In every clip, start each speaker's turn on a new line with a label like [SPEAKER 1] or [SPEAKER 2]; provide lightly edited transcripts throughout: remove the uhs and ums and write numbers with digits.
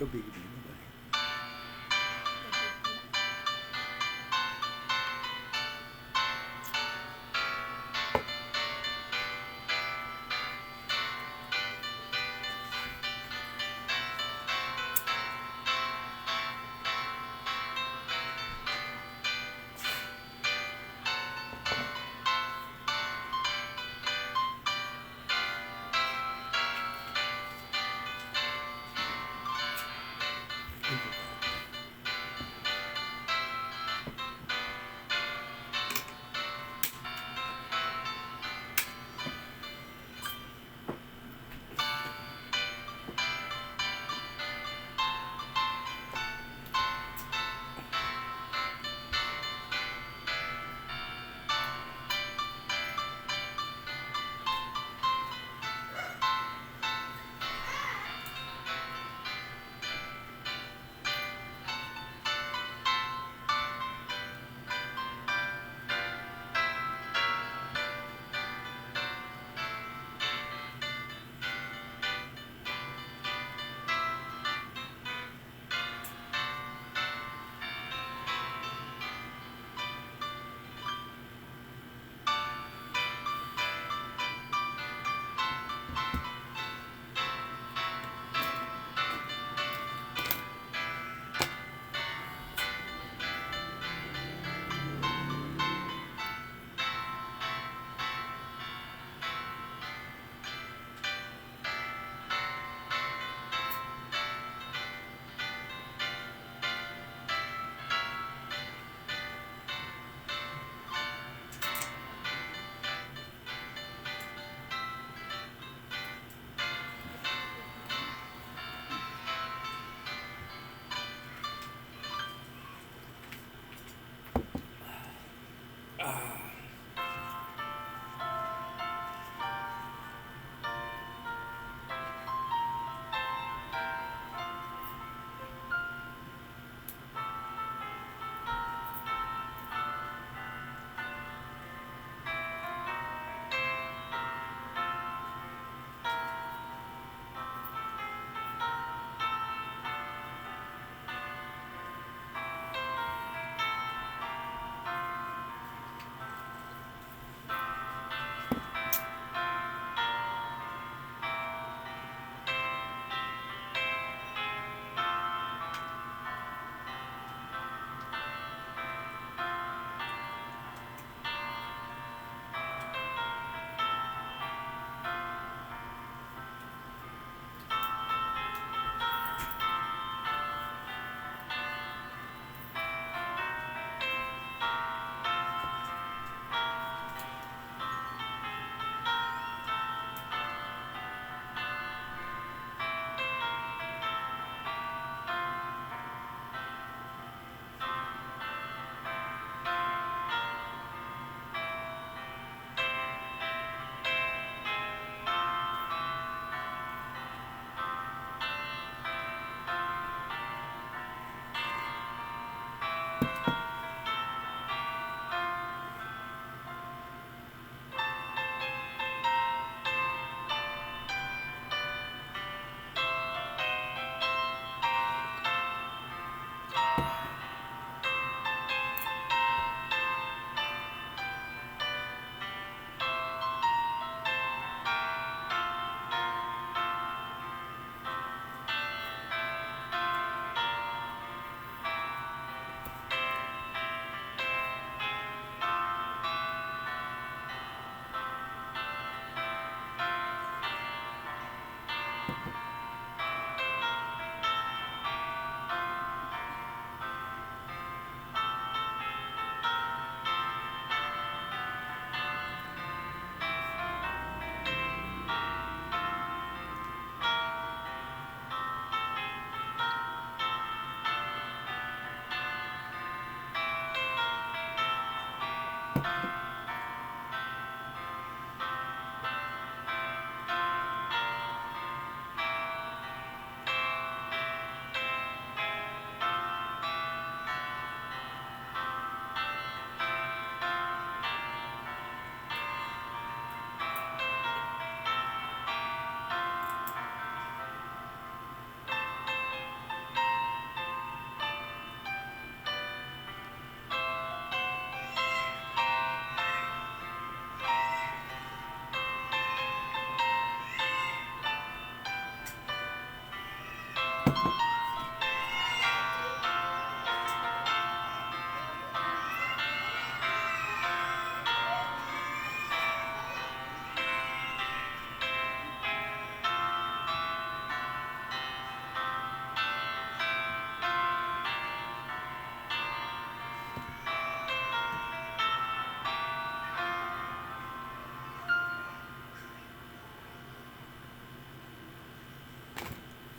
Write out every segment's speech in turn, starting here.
[SPEAKER 1] Kabibi naman.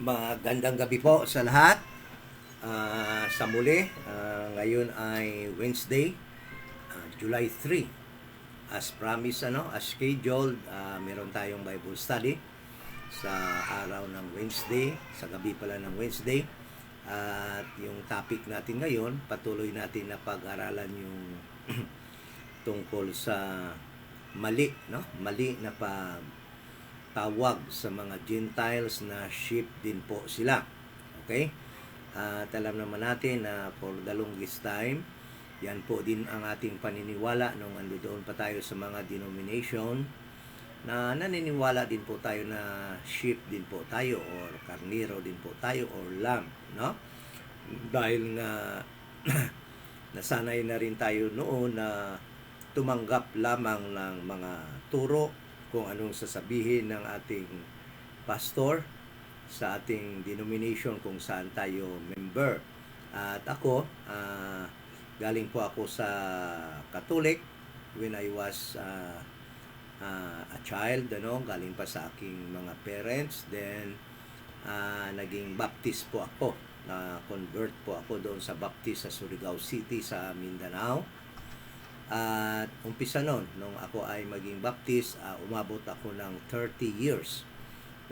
[SPEAKER 1] Magandang gabi po sa lahat. Sa muli, ngayon ay Wednesday, July 3. As promised, as scheduled, meron tayong Bible study sa araw ng Wednesday, sa gabi pala ng Wednesday. At yung topic natin ngayon, patuloy natin na pag-aralan yung tungkol sa mali na tawag sa mga Gentiles na sheep din po sila. Okay? At alam naman natin na for the longest time, yan po din ang ating paniniwala nung ando doon pa tayo sa mga denomination na naniniwala din po tayo na sheep din po tayo or karnero din po tayo or lamb, no? Dahil nga nasanay na rin tayo noon na tumanggap lamang ng mga turo kung anong sasabihin ng ating pastor sa ating denomination kung saan tayo member. At ako, galing po ako sa Catholic when I was a child, galing pa sa aking mga parents. Then, naging Baptist po ako. Na-convert po ako doon sa Baptist sa Surigao City sa Mindanao. At umpisa noon, nung ako ay maging Baptist, umabot ako ng 30 years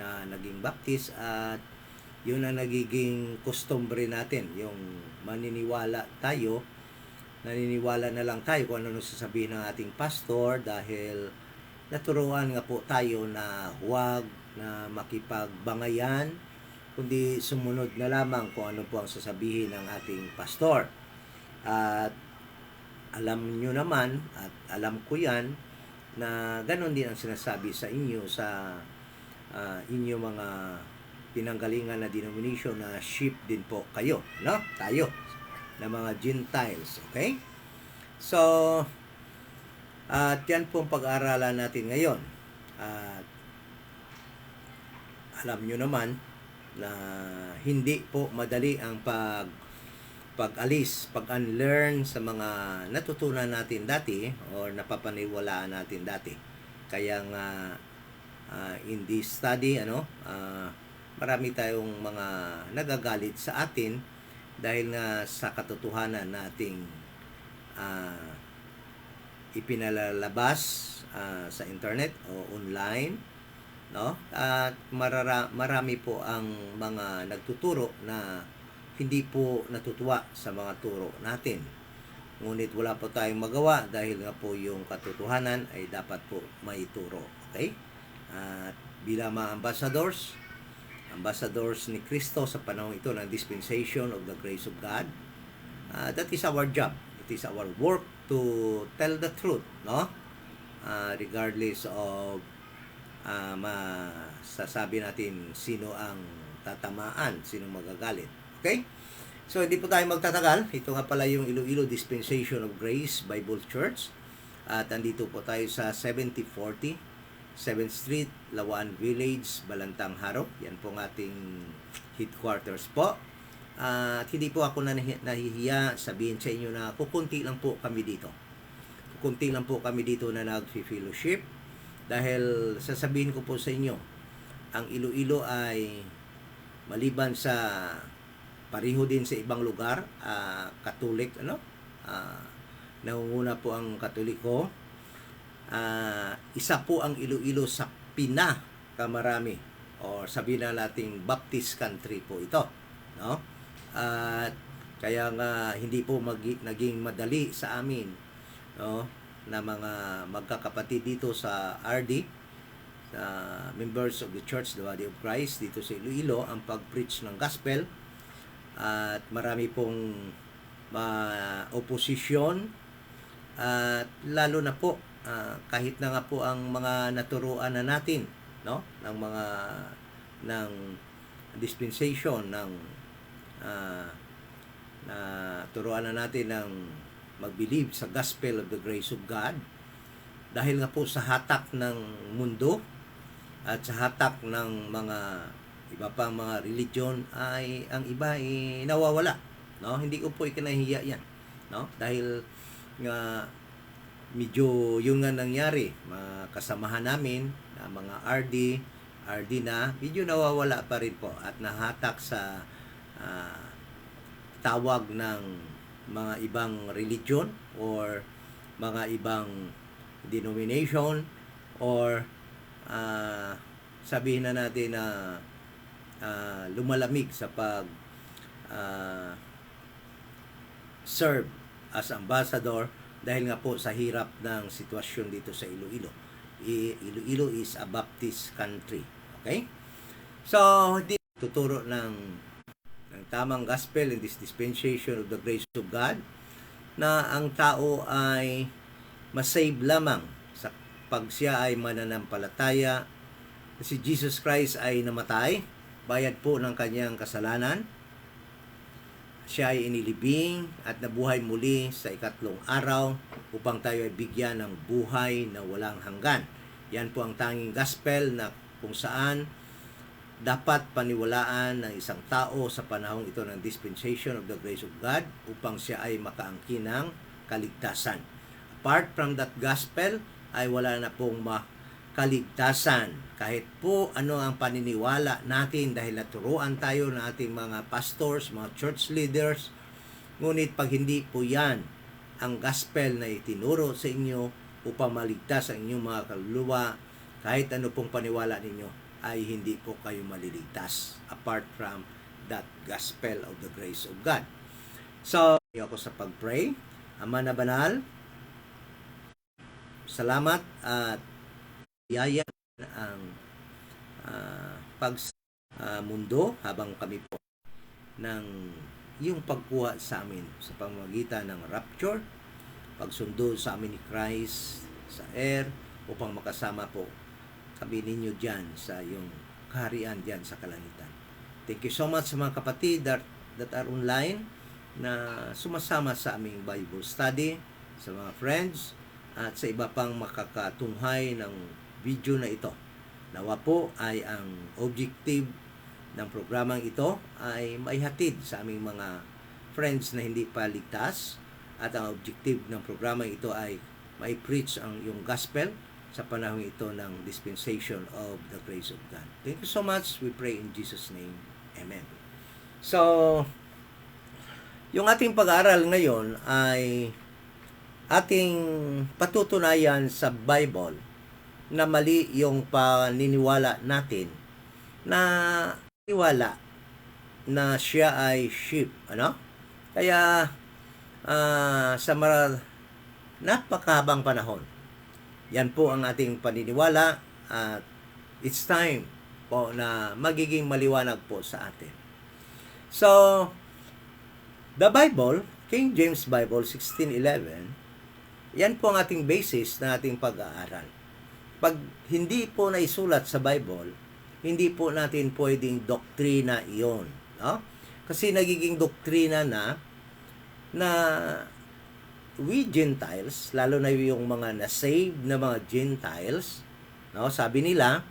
[SPEAKER 1] na naging Baptist at yun ang nagiging customary natin, yung naniniwala na lang tayo kung ano sasabihin ng ating pastor dahil naturuan nga po tayo na huwag na makipagbangayan kundi sumunod na lamang kung ano po ang sasabihin ng ating pastor. At alam nyo naman at alam ko yan na ganon din ang sinasabi sa inyo sa inyo mga pinanggalingan na denomination na sheep din po kayo, no? Tayo na mga Gentiles, okay? So, at yan po ang pag-aaralan natin ngayon. At alam nyo naman na hindi po madali ang pag-unlearn sa mga natutunan natin dati o napapaniwalaan natin dati. Kaya nga in this study, marami tayong mga nagagalit sa atin dahil nga sa katotohanan nating ipinalalabas sa internet o online, no? At marami po ang mga nagtuturo na hindi po natutuwa sa mga turo natin. Ngunit wala po tayong magawa dahil nga po yung katotohanan ay dapat po maituro. Okay? At bilang mga ambassadors ni Kristo sa panahon ito ng dispensation of the grace of God, that is our job. It is our work to tell the truth, no? Regardless of masasabi natin sino ang tatamaan, sino magagalit. Okay? So, hindi po tayo magtatagal. Ito nga pala yung Iloilo Dispensation of Grace Bible Church. At andito po tayo sa 7040 7th Street, Lawan Village, Balantang Haro. Yan po ang ating headquarters po. At hindi po ako nahihiya sabihin sa inyo na kukunti lang po kami dito. Kukunti lang po kami dito na nag-fellowship. Dahil sasabihin ko po sa inyo, ang Iloilo ay maliban sa pareho din sa ibang lugar, Catholic, nangunguna po ang Katoliko. Isa po ang Iloilo sa pinakamarami o sabihin na nating Baptist country po ito, no? At kaya nga hindi po naging madali sa amin, no, na mga magkakapatid dito sa RD, members of the Church, the Body of Christ dito sa Iloilo, ang pag-preach ng gospel. At marami pong opposition at lalo na po kahit na nga po ang mga naturuan na natin, no, ng dispensation ng na turuan na natin ng mag-believe sa gospel of the grace of God dahil nga po sa hatak ng mundo at sa hatak ng mga iba pang mga religion ay ang iba ay nawawala, no? Hindi ko po ikinahiya yan, no? Dahil nga medyo yung nga nangyari, mga kasamahan namin na mga RD na medyo nawawala pa rin po at nahatak sa tawag ng mga ibang religion or mga ibang denomination or sabihin na natin na lumalamig sa pag serve as ambassador dahil nga po sa hirap ng sitwasyon dito sa Iloilo. Iloilo is a Baptist country. Okay? So, hindi tuturo ng tamang gospel in this dispensation of the grace of God na ang tao ay masave lamang sa pag siya ay mananampalataya. Si Jesus Christ ay namatay, bayad po ng kanyang kasalanan. Siya ay inilibing at nabuhay muli sa ikatlong araw upang tayo ay bigyan ng buhay na walang hanggan. Yan po ang tanging gospel na kung saan dapat paniwalaan ng isang tao sa panahong ito ng dispensation of the grace of God upang siya ay makaangkin ng kaligtasan. Apart from that gospel, ay wala na pong kaligtasan. Kahit po ano ang paniniwala natin dahil naturuan tayo ng ating mga pastors, mga church leaders, ngunit pag hindi po yan ang gospel na itinuro sa inyo upang maligtas ang inyong mga kaluluwa, kahit ano pong paniwala ninyo, ay hindi po kayo maliligtas apart from that gospel of the grace of God. So, ako sa pag-pray. Ama na banal, salamat at biyaya ang mundo habang kami po ng iyong pagkuha sa amin sa pamamagitan ng rapture, pagsundo sa amin ni Christ sa air upang makasama po kami ninyo dyan sa iyong kaharian dyan sa kalangitan. Thank you so much sa mga kapatid that are online na sumasama sa aming Bible study, sa mga friends, at sa iba pang makakatunghay ng video na ito. Nawa po ay ang objective ng programang ito ay maihatid sa aming mga friends na hindi pa ligtas, at ang objective ng programang ito ay mai-preach ang iyong gospel sa panahon ito ng dispensation of the grace of God. Thank you so much. We pray in Jesus' name. Amen. So, yung ating pag-aaral ngayon ay ating patutunayan sa Bible na mali yung paniniwala natin na niwala na siya ay sheep. Ano? Kaya, sa napakahabang panahon, yan po ang ating paniniwala at it's time po na magiging maliwanag po sa atin. So, the Bible, King James Bible 1611, yan po ang ating basis na ating pag-aaral. Pag hindi po naisulat sa Bible, hindi po natin pwedeng doktrina iyon. No? Kasi nagiging doktrina na we Gentiles, lalo na yung mga na-save na mga Gentiles, no? Sabi nila,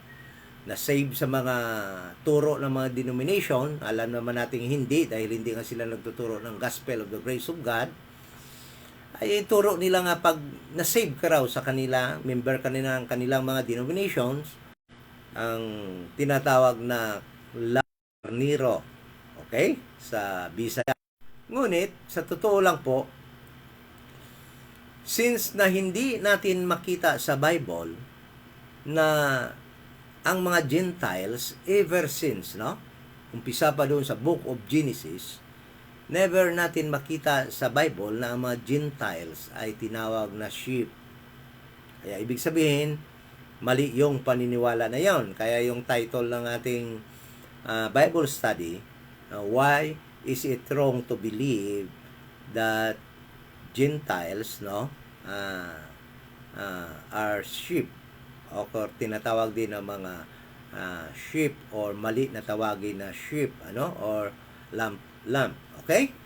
[SPEAKER 1] na-save sa mga turo ng mga denomination, alam naman natin hindi, dahil hindi nga sila nagtuturo ng gospel of the grace of God, ay turo nila nga pag na-save ka raw sa kanila, member ka nila ng kanilang mga denominations, ang tinatawag na Larniro, okay? Sa Bisaya. Ngunit, sa totoo lang po, since na hindi natin makita sa Bible na ang mga Gentiles ever since, no? Umpisa pa doon sa Book of Genesis, never natin makita sa Bible na ang mga Gentiles ay tinawag na sheep. Kaya ibig sabihin, mali yung paniniwala na yon. Kaya yung title ng ating Bible study, why is it wrong to believe that Gentiles, no, are sheep, o tinatawag din ng mga sheep, or mali na tawagin na sheep, or lamb. Okay?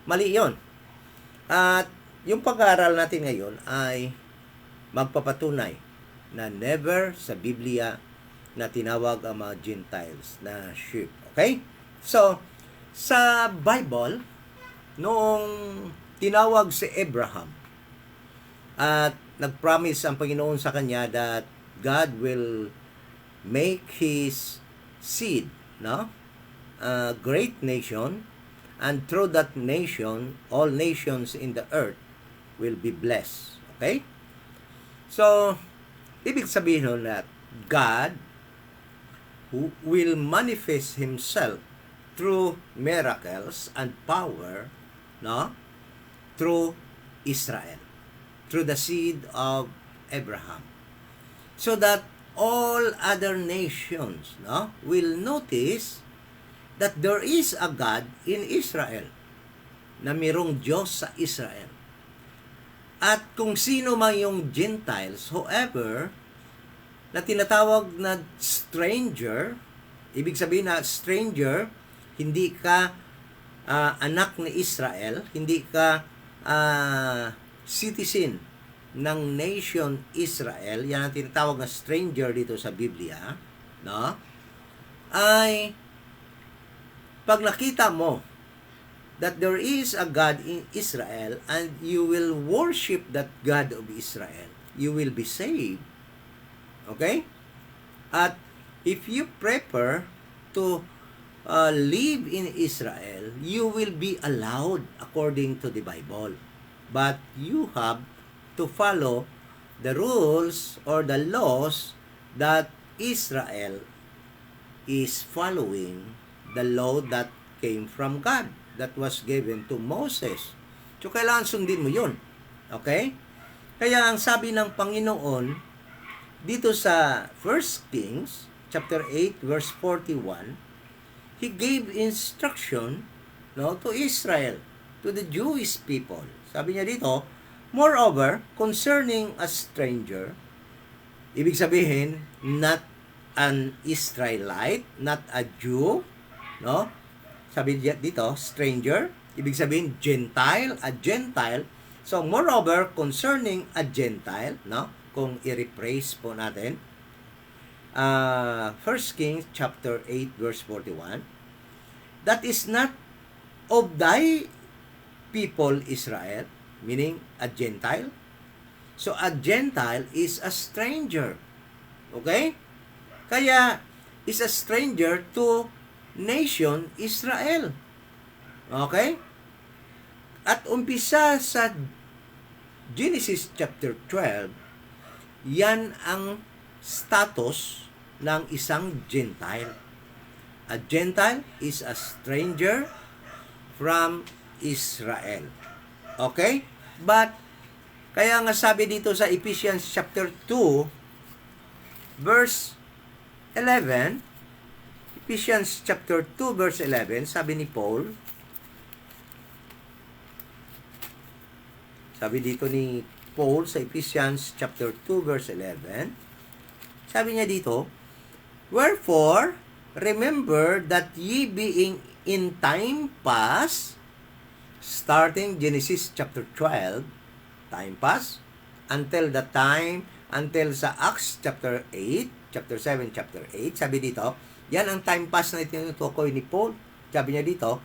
[SPEAKER 1] Mali 'yon. At yung pag-aaral natin ngayon ay magpapatunay na never sa Biblia na tinawag ang mga Gentiles na sheep. Okay? So, sa Bible, noong tinawag si Abraham at nag-promise ang Panginoon sa kanya that God will make his seed, a great nation, and through that nation, all nations in the earth will be blessed. Okay? So, ibig sabihin nun that God who will manifest Himself through miracles and power, through Israel, through the seed of Abraham, so that all other nations, will notice that there is a God in Israel, na mayroong Diyos sa Israel. At kung sino man yung Gentiles, whoever, na tinatawag na stranger, ibig sabihin na stranger, hindi ka anak ni Israel, hindi ka citizen ng nation Israel, yan ang tinatawag na stranger dito sa Biblia, ay pag nakita mo that there is a God in Israel and you will worship that God of Israel, you will be saved. Okay? At if you prepare to live in Israel, you will be allowed according to the Bible. But you have to follow the rules or the laws that Israel is following, the law that came from God, that was given to Moses. So, kailangan sundin mo yun. Okay? Kaya ang sabi ng Panginoon dito sa 1 Kings chapter 8 verse 41, He gave instruction to Israel, to the Jewish people. Sabi niya dito, moreover, concerning a stranger, ibig sabihin, not an Israelite, not a Jew, sabi niya dito, stranger, ibig sabihin, Gentile, a Gentile. So, moreover, concerning a Gentile, kung i-rephrase po natin, 1 Kings chapter 8 verse 41, that is not of thy people Israel, meaning a Gentile. So, a Gentile is a stranger. Okay? Kaya, is a stranger to nation Israel. Okay? At umpisa sa Genesis chapter 12, yan ang status ng isang Gentile. A Gentile is a stranger from Israel. Okay? But, kaya nga sabi dito sa Ephesians chapter 2, verse 11, Ephesians chapter 2, verse 11, sabi ni Paul, sabi dito ni Paul sa Ephesians chapter 2 verse 11, sabi niya dito, wherefore, remember that ye being in time past, starting Genesis chapter 12, time past, until sa Acts chapter 8, chapter 7, chapter 8, sabi dito, yan ang time past na tinutukoy ni Paul. Sabi niya dito,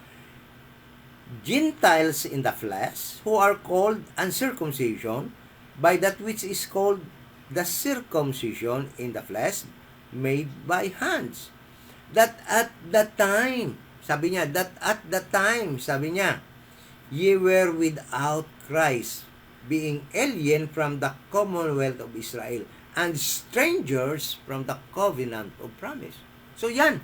[SPEAKER 1] Gentiles in the flesh, who are called uncircumcision, by that which is called the circumcision in the flesh, made by hands. That at the time, sabi niya, ye were without Christ, being alien from the commonwealth of Israel, and strangers from the covenant of promise. So yan,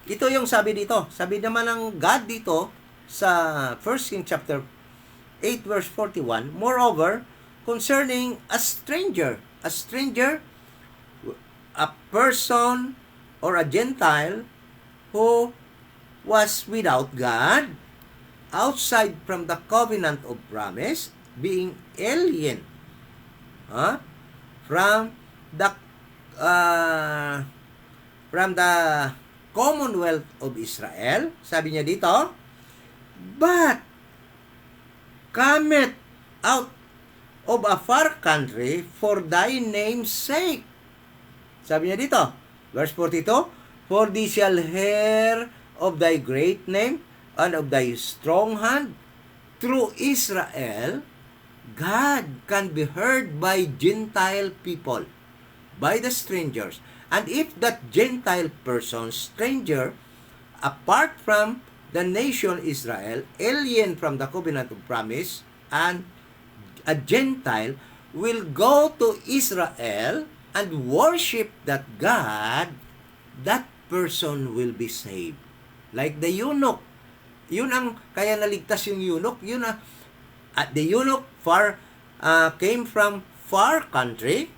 [SPEAKER 1] ito yung sabi dito. Sabi naman ng God dito, sa 1 Kings chapter 8 verse 41, moreover, concerning a stranger, a person or a Gentile who was without God, outside from the covenant of promise, being alien from the from the Commonwealth of Israel, sabi niya dito, but cometh out of a far country for thy name's sake. Sabi niya dito, verse 42, for thee shall hear of thy great name and of thy strong hand. Through Israel, God can be heard by Gentile people, by the strangers. And if that Gentile person, stranger, apart from the nation Israel, alien from the covenant of promise, and a Gentile will go to Israel and worship that God, that person will be saved. Like the eunuch. Yun ang, kaya naligtas yung eunuch. Yun ang, the eunuch came from far country,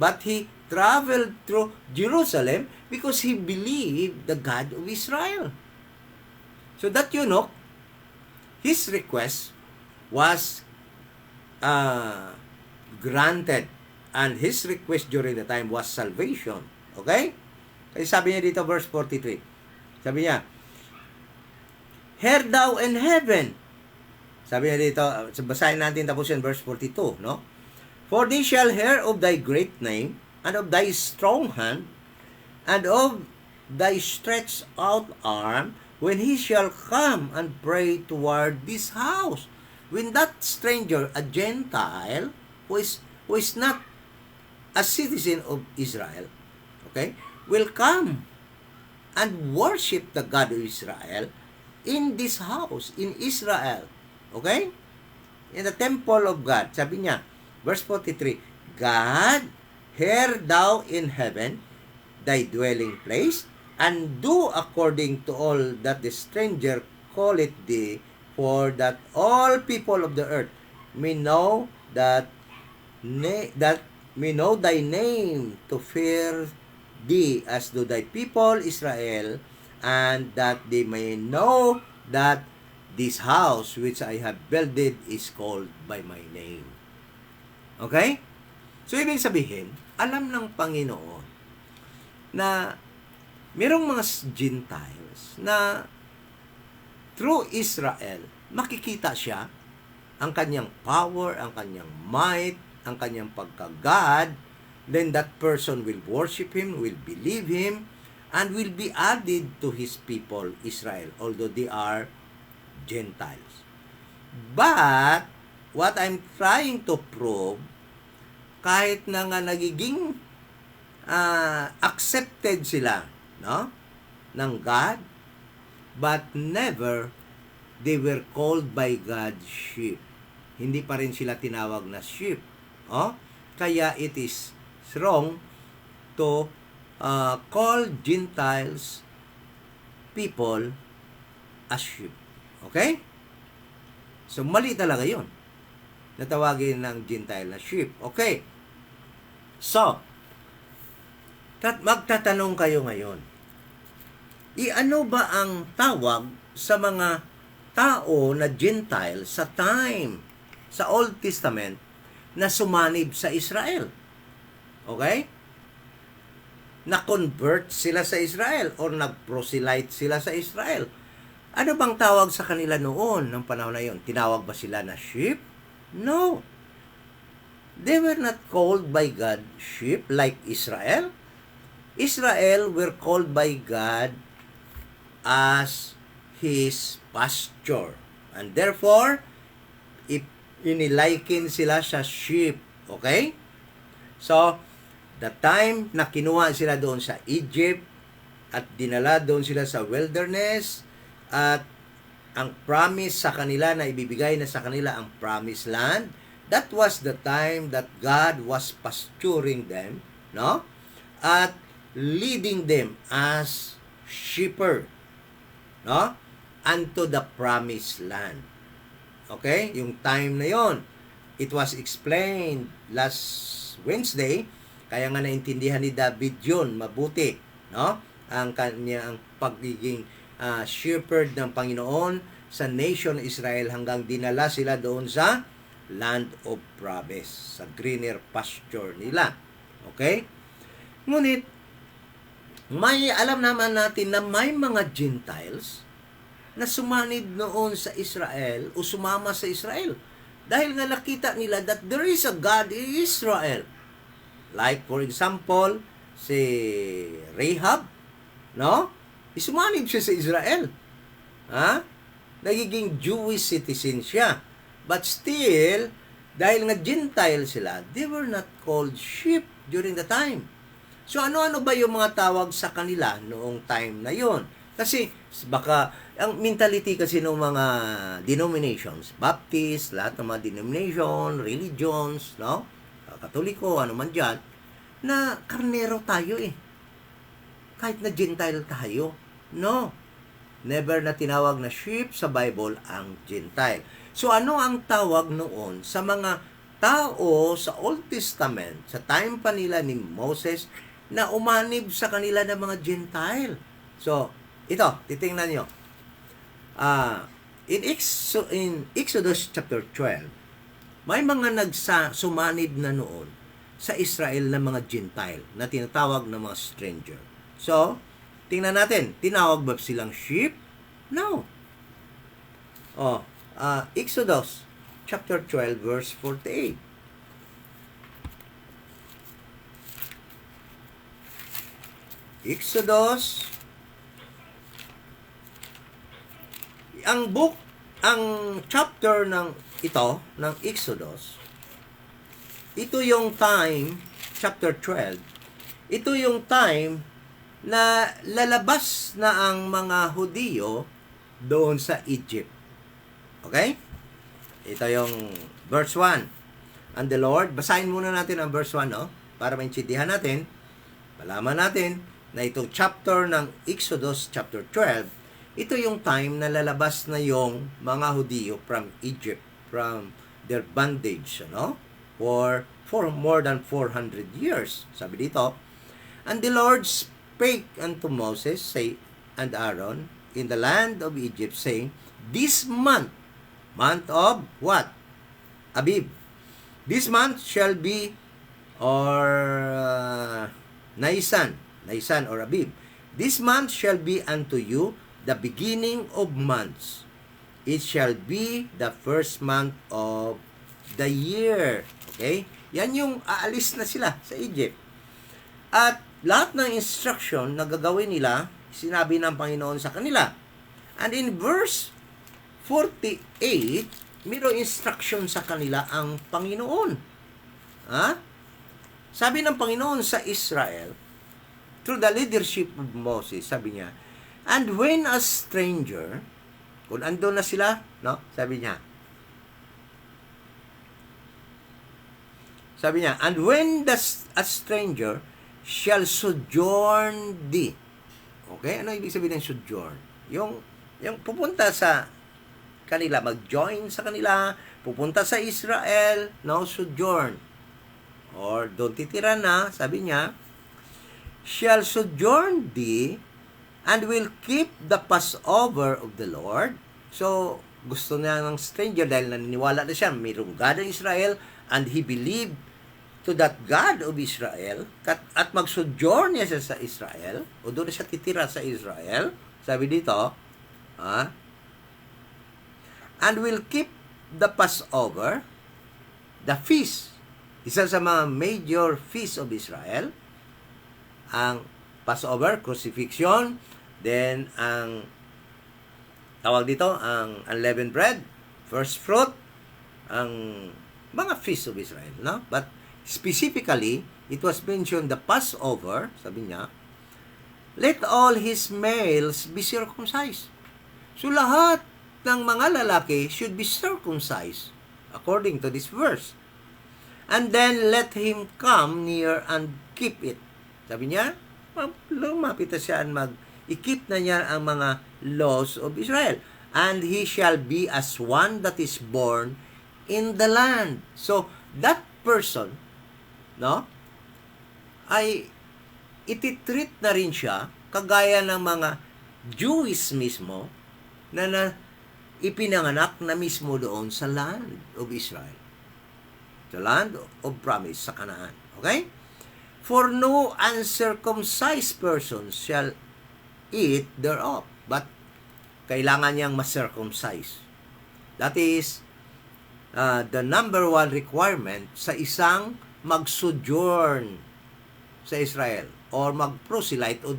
[SPEAKER 1] but he traveled through Jerusalem because he believed the God of Israel. So that eunuch, his request was granted, and his request during the time was salvation. Okay? Kasi sabi niya dito, verse 43. Sabi niya, hear thou in heaven. Sabi niya dito, basahin natin tapos yan, verse 42, no? For they shall hear of thy great name, and of thy strong hand, and of thy stretched out arm, when he shall come and pray toward this house. When that stranger, a Gentile, who is not a citizen of Israel, okay, will come and worship the God of Israel in this house, in Israel. Okay? In the temple of God. Sabi niya, verse 43, God, hear thou in heaven thy dwelling place, and do according to all that the stranger calleth thee, for that all people of the earth may know that may know thy name, to fear thee as do thy people Israel, and that they may know that this house which I have builded is called by my name. Okay? So, ibig sabihin, alam ng Panginoon na mayroong mga Gentiles na through Israel, makikita siya ang kanyang power, ang kanyang might, ang kanyang pagka-God, then that person will worship Him, will believe Him, and will be added to His people, Israel, although they are Gentiles. But, what I'm trying to prove, kahit na nga nagiging accepted sila, no, ng God, but never they were called by God sheep. Hindi pa rin sila tinawag na sheep. Oh? Kaya it is wrong to call Gentiles people as sheep. Okay? So, mali talaga yun. Natawagin ng Gentile na sheep. Okay. So, magtatanong kayo ngayon, ano ba ang tawag sa mga tao na Gentile sa time, sa Old Testament, na sumanib sa Israel? Okay? Na-convert sila sa Israel or nag-proselyte sila sa Israel. Ano bang tawag sa kanila noon, ng panahon na yon? Tinawag ba sila na sheep? No. They were not called by God sheep like Israel. Israel were called by God as His pasture. And therefore, iniliken sila sa sheep. Okay? So, the time na kinuha sila doon sa Egypt at dinala doon sila sa wilderness, at ang promise sa kanila na ibibigay na sa kanila ang promised land, that was the time that God was pasturing them, no? At leading them as shepherd, no? Unto the promised land. Okay? Yung time na yon, it was explained last Wednesday, kaya nga naintindihan ni David yun mabuti, no? Ang kanyang pagiging shepherd ng Panginoon sa nation Israel hanggang dinala sila doon sa land of promise, sa greener pasture nila. Okay? Ngunit, May alam naman natin na may mga Gentiles na sumanib noon sa Israel o sumama sa Israel. Dahil nga nakita nila that there is a God in Israel. Like for example, si Rahab, no? Isumanib siya sa Israel. Ha? Nagiging Jewish citizen siya. But still, dahil nga Gentile sila, they were not called sheep during the time. So ano-ano ba yung mga tawag sa kanila noong time na yon? Kasi baka ang mentality kasi ng mga denominations, Baptist, lahat ng mga denomination, religions, no? Katoliko, ano man dyan, na karnero tayo eh. Kahit na Gentile tayo. No. Never na tinawag na sheep sa Bible ang Gentile. So ano ang tawag noon sa mga tao sa Old Testament, sa time pa nila ni Moses, na umanib sa kanila ng mga Gentile? So, ito, titingnan nyo. In Exodus chapter 12, may mga sumanib na noon sa Israel na mga Gentile na tinatawag na mga stranger. So, tingnan natin, tinawag ba silang sheep? No. Exodus chapter 12 verse 48. Exodus, ang chapter ng ito, ng Exodus, ito yung time, chapter 12, ito yung time na lalabas na ang mga Hudyo doon sa Egypt. Okay? Ito yung verse 1. And the Lord, basahin muna natin ang verse 1, no? Para maintindihan natin, malaman natin na itong chapter ng Exodus, chapter 12, ito yung time na lalabas na yung mga Hudyo from Egypt, from their bondage, no? For more than 400 years. Sabi dito, and the Lord spake unto Moses, and Aaron, in the land of Egypt, saying, this month of what? Abib. This month shall be, or Nisan or Abib. This month shall be unto you the beginning of months. It shall be the first month of the year. Okay? Yan yung aalis na sila sa Egypt. At lahat ng instruction na gagawin nila, sinabi ng Panginoon sa kanila. And in verse 48, mayroong instruction sa kanila ang Panginoon. Ha? Sabi ng Panginoon sa Israel, through the leadership of Moses, sabi niya, and when a stranger, kung andun na sila, no? Sabi niya, and when a stranger shall sojourn thee. Okay? Ano ibig sabihin ng sojourn? Yung pupunta sa kanila, mag-join sa kanila, pupunta sa Israel, no? Sojourn. Or doon titira na, sabi niya, shall sojourn thee and will keep the Passover of the Lord. So, gusto niya ng stranger dahil naniniwala na siya, mayroong God ng Israel, and he believed to that God of Israel, at mag-sojourn niya sa Israel, o doon siya titira sa Israel, sabi dito, and will keep the Passover, the feast, isa sa mga major feast of Israel, ang Passover, crucifixion, then ang tawag dito, ang unleavened bread, first fruit, ang mga feast of Israel, no? But specifically, it was mentioned the Passover, sabi niya, let all his males be circumcised. So lahat ng mga lalaki should be circumcised according to this verse. And then let him come near and keep it. Sabi niya, lumapit na siya and ikip na niya ang mga laws of Israel. And he shall be as one that is born in the land. So, that person, no, ay ititreat na rin siya kagaya ng mga Jewish mismo na ipinanganak na mismo doon sa land of Israel. The land of promise sa Canaan. Okay? For no uncircumcised person shall eat thereof. But kailangan niyang ma-circumcise. That is the number one requirement sa isang mag-sojourn sa Israel or mag-proselyte o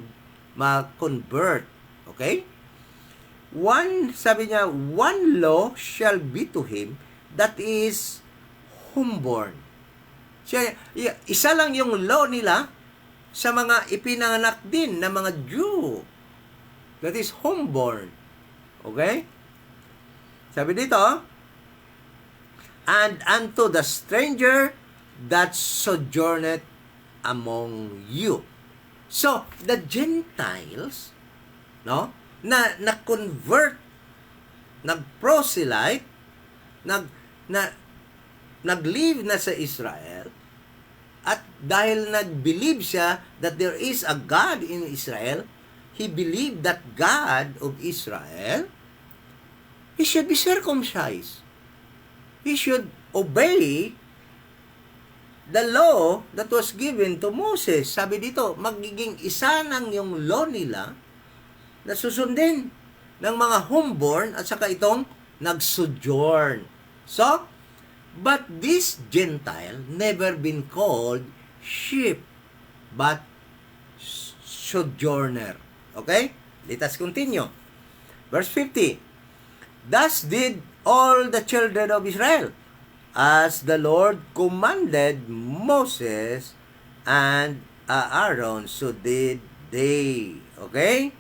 [SPEAKER 1] mag-convert. Okay? Sabi niya, one law shall be to him that is homeborn. Isa lang yung law nila sa mga ipinanganak din na mga Jew. That is homeborn. Okay? Sabi dito, and unto the stranger that sojourneth among you. So, the Gentiles, no, na-convert, nag-proselyte, nag-live na sa Israel, at dahil nag-believe siya that there is a God in Israel, he believed that God of Israel, he should be circumcised. He should obey the law that was given to Moses. Sabi dito, magiging isa ng yung law nila na susundin ng mga homeborn at saka itong nag-sojourn. So, but this Gentile never been called sheep, but sojourner. Okay? Let us continue. Verse 50. Thus did all the children of Israel, as the Lord commanded Moses and Aaron, so did they. Okay?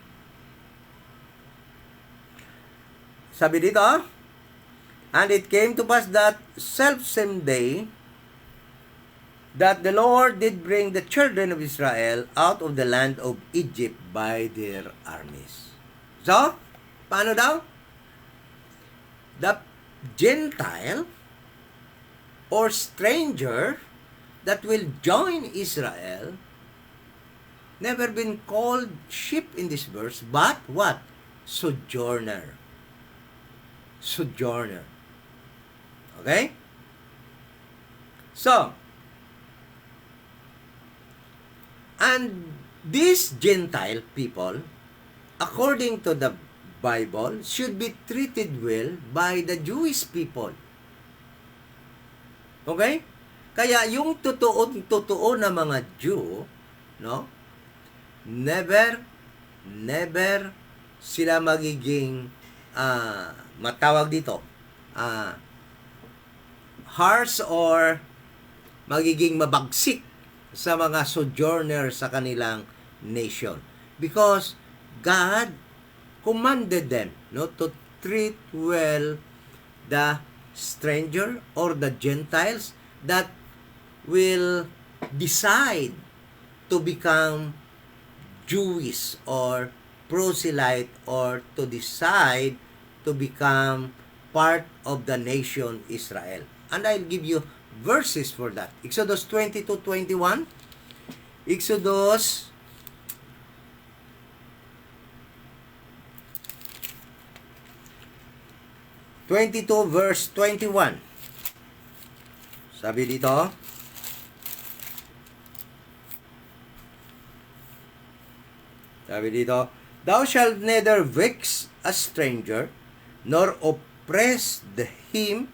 [SPEAKER 1] Sabi dito, and it came to pass that selfsame day that the Lord did bring the children of Israel out of the land of Egypt by their armies. So, paano daw? The Gentile or stranger that will join Israel never been called sheep in this verse, but what? Sojourner. Sojourner. Okay? So, and these Gentile people, according to the Bible, should be treated well by the Jewish people. Okay? Kaya yung totoo na mga Jew, no? Never sila magiging matawag dito harsh or magiging mabagsik sa mga sojourner sa kanilang nation, because God commanded them, no, to treat well the stranger or the Gentiles that will decide to become Jewish or proselyte or to decide to become part of the nation Israel. And I'll give you verses for that. Exodus 20-21. Exodus 22 verse 21. Sabi dito, thou shalt neither vex a stranger, nor oppress him,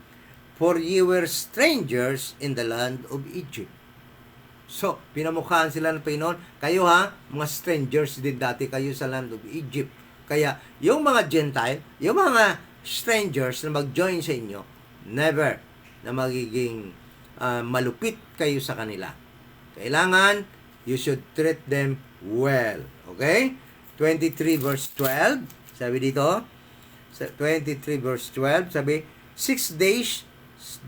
[SPEAKER 1] for ye were strangers in the land of Egypt. So, pinamukhaan sila ng Panginoon, kayo mga strangers din dati kayo sa land of Egypt. Kaya, yung mga Gentile, yung mga strangers na mag-join sa inyo, never na magiging malupit kayo sa kanila. Kailangan, you should treat them well. Okay? 23 verse 12, sabi dito, 23 verse 12, sabi, 6 days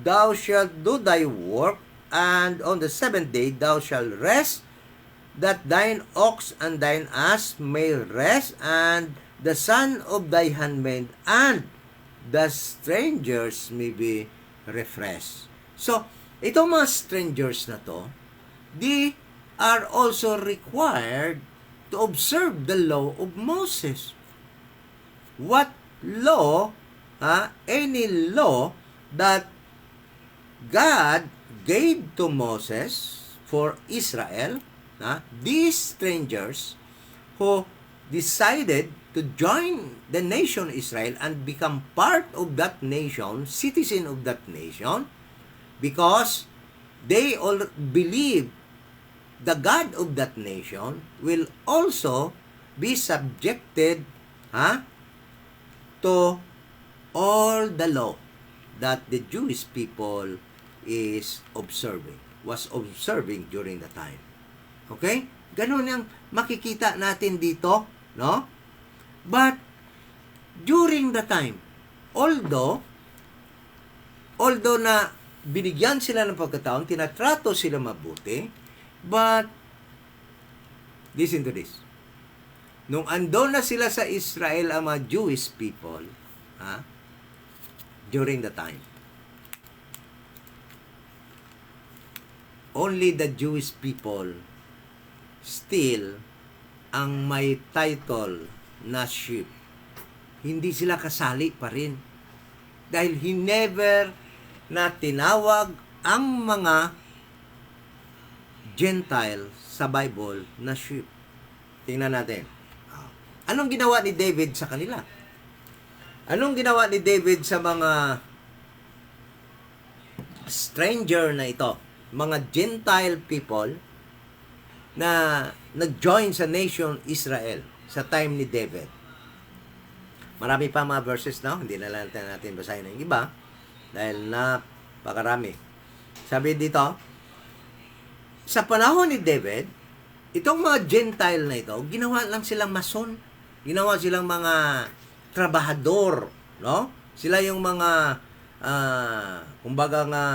[SPEAKER 1] thou shalt do thy work, and on the 7th day thou shalt rest, that thine ox and thine ass may rest, and the son of thy handmaid and the strangers may be refreshed. So, itong mga strangers na to, they are also required to observe the law of Moses. What law? Any law that God gave to Moses for Israel, these strangers who decided to join the nation Israel and become part of that nation, citizen of that nation, because they all believe the God of that nation will also be subjected to all the law that the Jewish people was observing during the time. Okay? Ganun ang makikita natin dito, no? But during the time, although na binigyan sila ng pagkataon, tinatrato sila mabuti, but listen to this. Nung andon na sila sa Israel ang mga Jewish people, during the time, only the Jewish people still ang may title na sheep. Hindi sila kasali pa rin. Dahil he never na tinawag ang mga Gentile sa Bible na sheep. Tingnan natin. Anong ginawa ni David sa kanila? Anong ginawa ni David sa mga stranger na ito? Mga Gentile people na nag-join sa nation Israel sa time ni David. Marami pa mga verses na, hindi na lang natin basahin ng iba dahil napakarami. Sabi dito, sa panahon ni David, itong mga Gentile na ito, ginawa lang silang mason. Ginawa silang mga trabahador, no? Sila yung mga kumbaga nga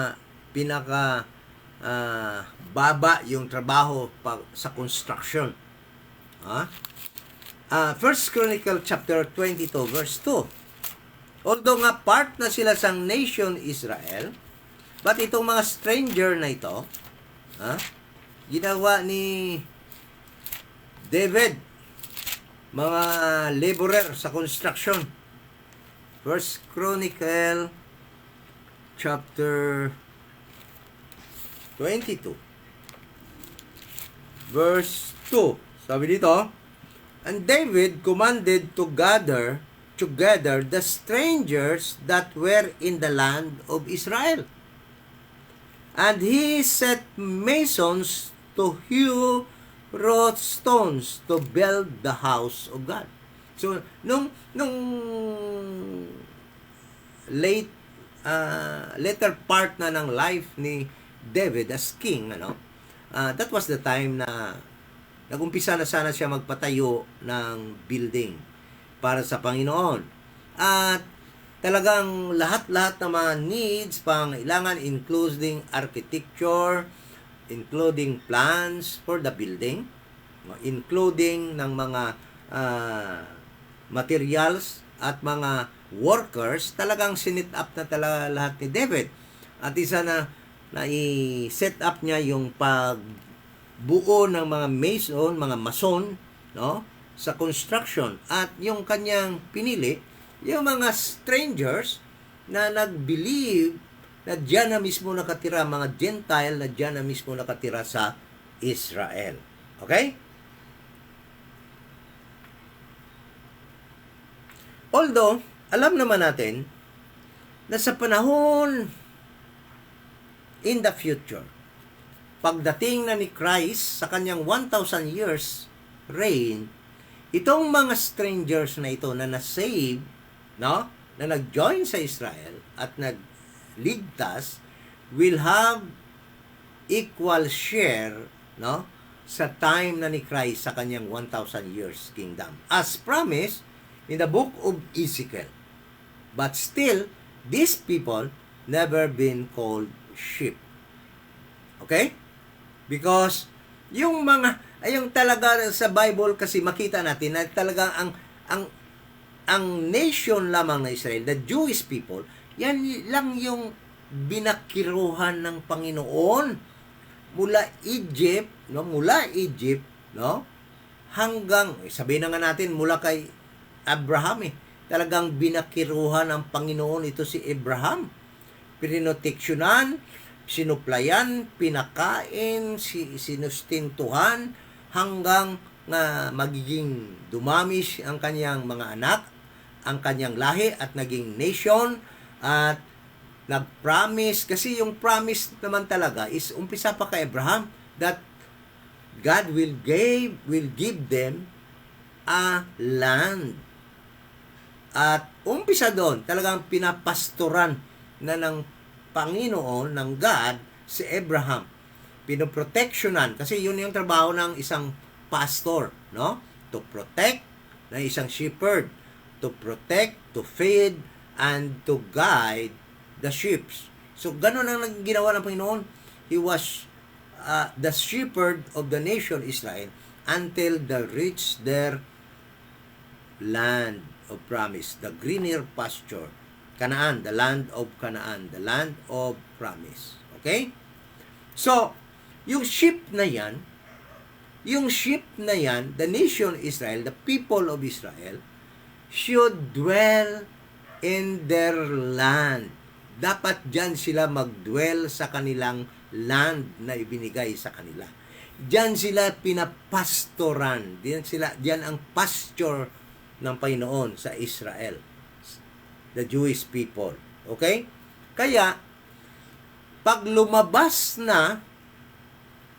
[SPEAKER 1] pinaka baba yung trabaho sa construction. First Chronicle chapter 22 verse 2. Although nga part na sila sa nation Israel, but itong mga stranger na ito, ginawa ni David, mga laborer sa construction. First Chronicle chapter 22 verse 2. Sabi dito, and David commanded to gather together the strangers that were in the land of Israel. And he set masons to hew wrought stones to build the house of God. So, nung later part na ng life ni David as king, that was the time na nagumpisa na sana siya magpatayo ng building para sa Panginoon. At talagang lahat-lahat ng mga needs, pangailangan, including architecture, including plans for the building, including ng mga materials at mga workers, talagang sinit up na talaga lahat ni David. At isa na i-set up niya yung pagbuo ng mga mason, no, sa construction. At yung kanyang pinili, yung mga strangers na nag-believe na diyan na mismo nakatira, mga Gentile na diyan na mismo nakatira sa Israel. Okay? Although, alam naman natin na sa panahon in the future, pagdating na ni Christ sa kanyang 1,000 years reign, itong mga strangers na ito na na-save, no, na nag-join sa Israel at nagligtas, will have equal share, no, sa time na ni Christ sa kanyang 1,000 years kingdom, as promised in the book of Ezekiel. But still, these people never been called sheep. Okay? Because yung talaga sa Bible kasi makita natin na talaga ang nation lamang na Israel, the Jewish people, yan lang yung binakiruhan ng Panginoon mula Egypt, no? Hanggang sabihin na nga natin mula kay Abraham, talagang binakiruhan ng Panginoon ito si Abraham. Pinoteksyonan, sinuplayan, pinakain, sinustintuhan, hanggang nga magiging dumami ang kanyang mga anak, ang kanyang lahi at naging nation, at nag-promise, kasi yung promise naman talaga is umpisa pa kay Abraham that God will give them a land. At umpisa doon, talagang pinapastoran na ng Panginoon, ng God, si Abraham. Pinoproteksyonan, kasi yun yung trabaho ng isang pastor, no? To protect, ng isang shepherd. To protect, to feed, and to guide the sheep. So, ganun ang ginawa ng Panginoon. He was the shepherd of the nation Israel until they reached their land of promise, the greener pasture, Canaan, the land of Canaan, the land of promise. Okay? So, yung sheep na yan, the nation Israel, the people of Israel, should dwell in their land. Dapat dyan sila mag-dwell sa kanilang land na ibinigay sa kanila. Diyan sila pinapastoran. Diyan ang pasture ng Panginoon sa Israel. The Jewish people. Okay? Kaya, pag lumabas na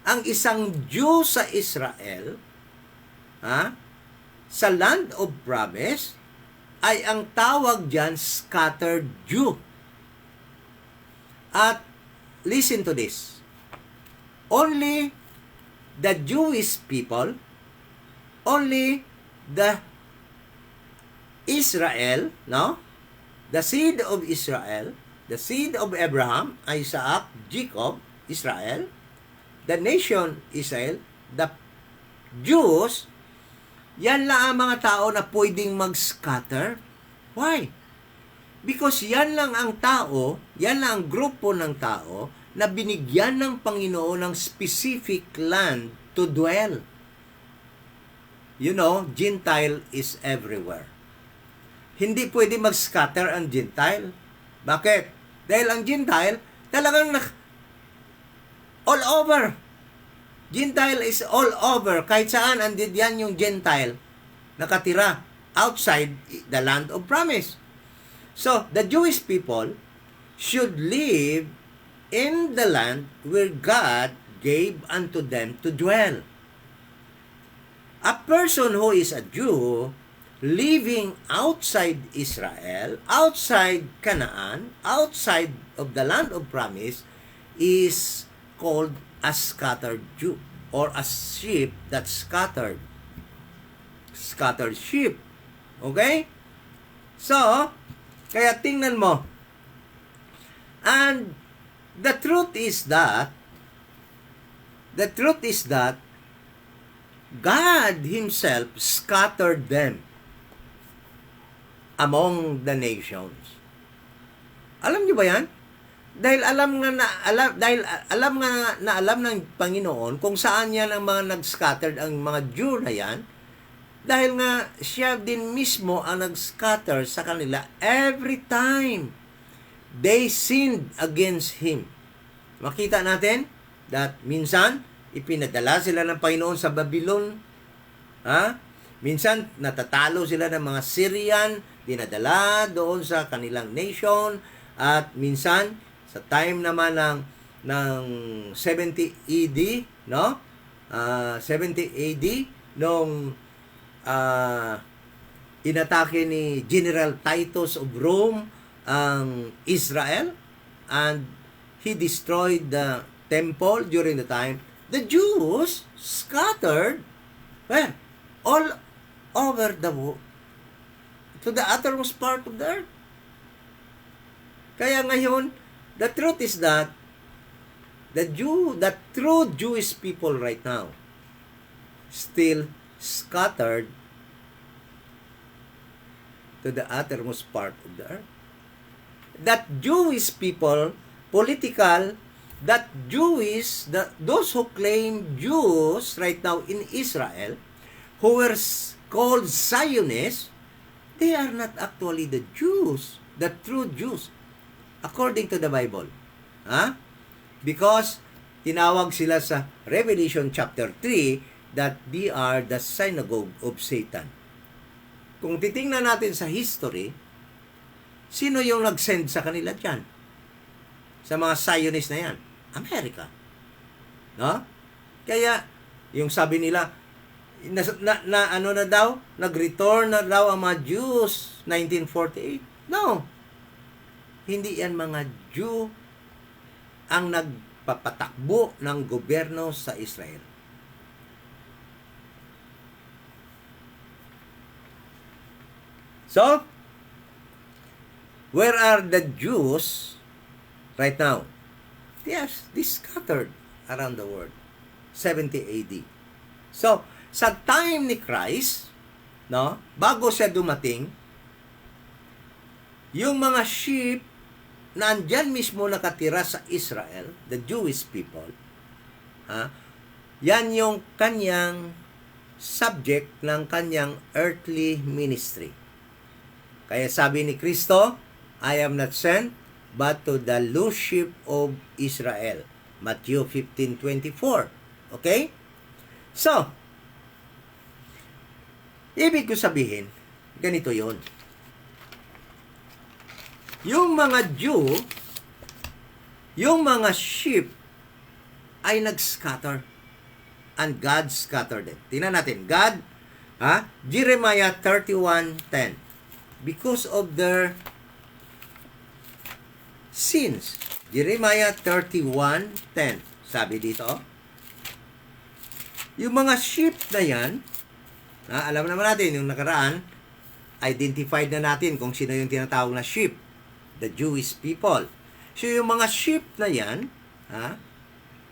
[SPEAKER 1] ang isang Jew sa Israel, sa land of promise, ay ang tawag dyan, scattered Jew. At, listen to this. Only the Jewish people, only the Israel, no? The seed of Israel, the seed of Abraham, Isaac, Jacob, Israel, the nation Israel, the Jews, yan lang ang mga tao na pwedeng mag-scatter. Why? Because yan lang ang tao, yan lang ang grupo ng tao na binigyan ng Panginoon ng specific land to dwell. You know, Gentile is everywhere. Hindi pwede mag-scatter ang Gentile. Bakit? Dahil ang Gentile, talagang all over. Gentile is all over. Kahit saan, andid yan yung Gentile nakatira outside the land of promise. So, the Jewish people should live in the land where God gave unto them to dwell. A person who is a Jew living outside Israel, outside Canaan, outside of the land of promise, is called a scattered Jew, or a sheep that's scattered. Scattered sheep. Okay? So, kaya tingnan mo. And the truth is that God Himself scattered them among the nations. Alam niyo ba yan? Dahil alam ng Panginoon kung saan yan ang mga nag-scattered, ang mga Jew na yan, dahil nga siya din mismo ang nag-scatter sa kanila every time they sinned against Him. Makita natin that minsan ipinadala sila ng Panginoon sa Babylon. Minsan natatalo sila ng mga Syrian, dinadala doon sa kanilang nation, at minsan sa time naman ng 70 AD, no? 70 AD nung inatake ni General Titus of Rome ang Israel, and he destroyed the temple during the time. The Jews scattered all over the world, to the uttermost part of the earth. Kaya ngayon, the truth is that the true Jewish people right now still scattered to the uttermost part of the earth. That Jewish people, political, those who claim Jews right now in Israel, who were called Zionists, they are not actually the Jews, the true Jews, according to the Bible. Because tinawag sila sa Revelation chapter 3 that they are the synagogue of Satan. Kung titingnan natin sa history, sino yung nag-send sa kanila dyan? Sa mga Zionist na yan? Amerika. No? Kaya, yung sabi nila, ano na daw? Nag-return na daw ang mga Jews 1948? No. Hindi yan mga Jew ang nagpapatakbo ng gobyerno sa Israel. So, where are the Jews right now? Yes, they scattered around the world. 70 AD. So, sa time ni Christ, no, bago siya dumating, yung mga sheep na andyan mismo nakatira sa Israel, the Jewish people, yan yung kanyang subject ng kanyang earthly ministry. Kaya sabi ni Kristo, I am not sent but to the lost sheep of Israel. Matthew 15:24. Okay? So, ibig ko sabihin, ganito yon. Yung mga Jew, yung mga sheep, ay nag-scatter. And God scattered them. Tingnan natin. God, Jeremiah 31:10. Because of their sins. Jeremiah 31:10. Sabi dito, yung mga sheep na yan, alam naman natin, yung nakaraan, identified na natin kung sino yung tinatawag na sheep. The Jewish people. So, yung mga sheep na yan,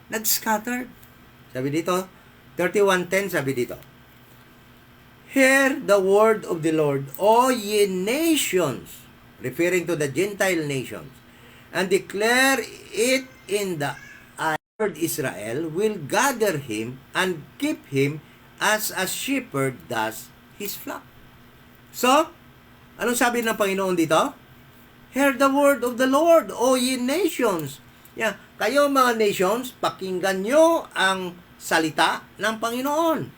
[SPEAKER 1] nag-scattered. Sabi dito, 31:10, sabi dito, Hear the word of the Lord, O ye nations, referring to the Gentile nations, and declare it in the Lord Israel will gather him and keep him as a shepherd does his flock. So, anong sabi ng Panginoon dito? Hear the word of the Lord, O ye nations. Yeah, kayo mga nations, pakinggan nyo ang salita ng Panginoon.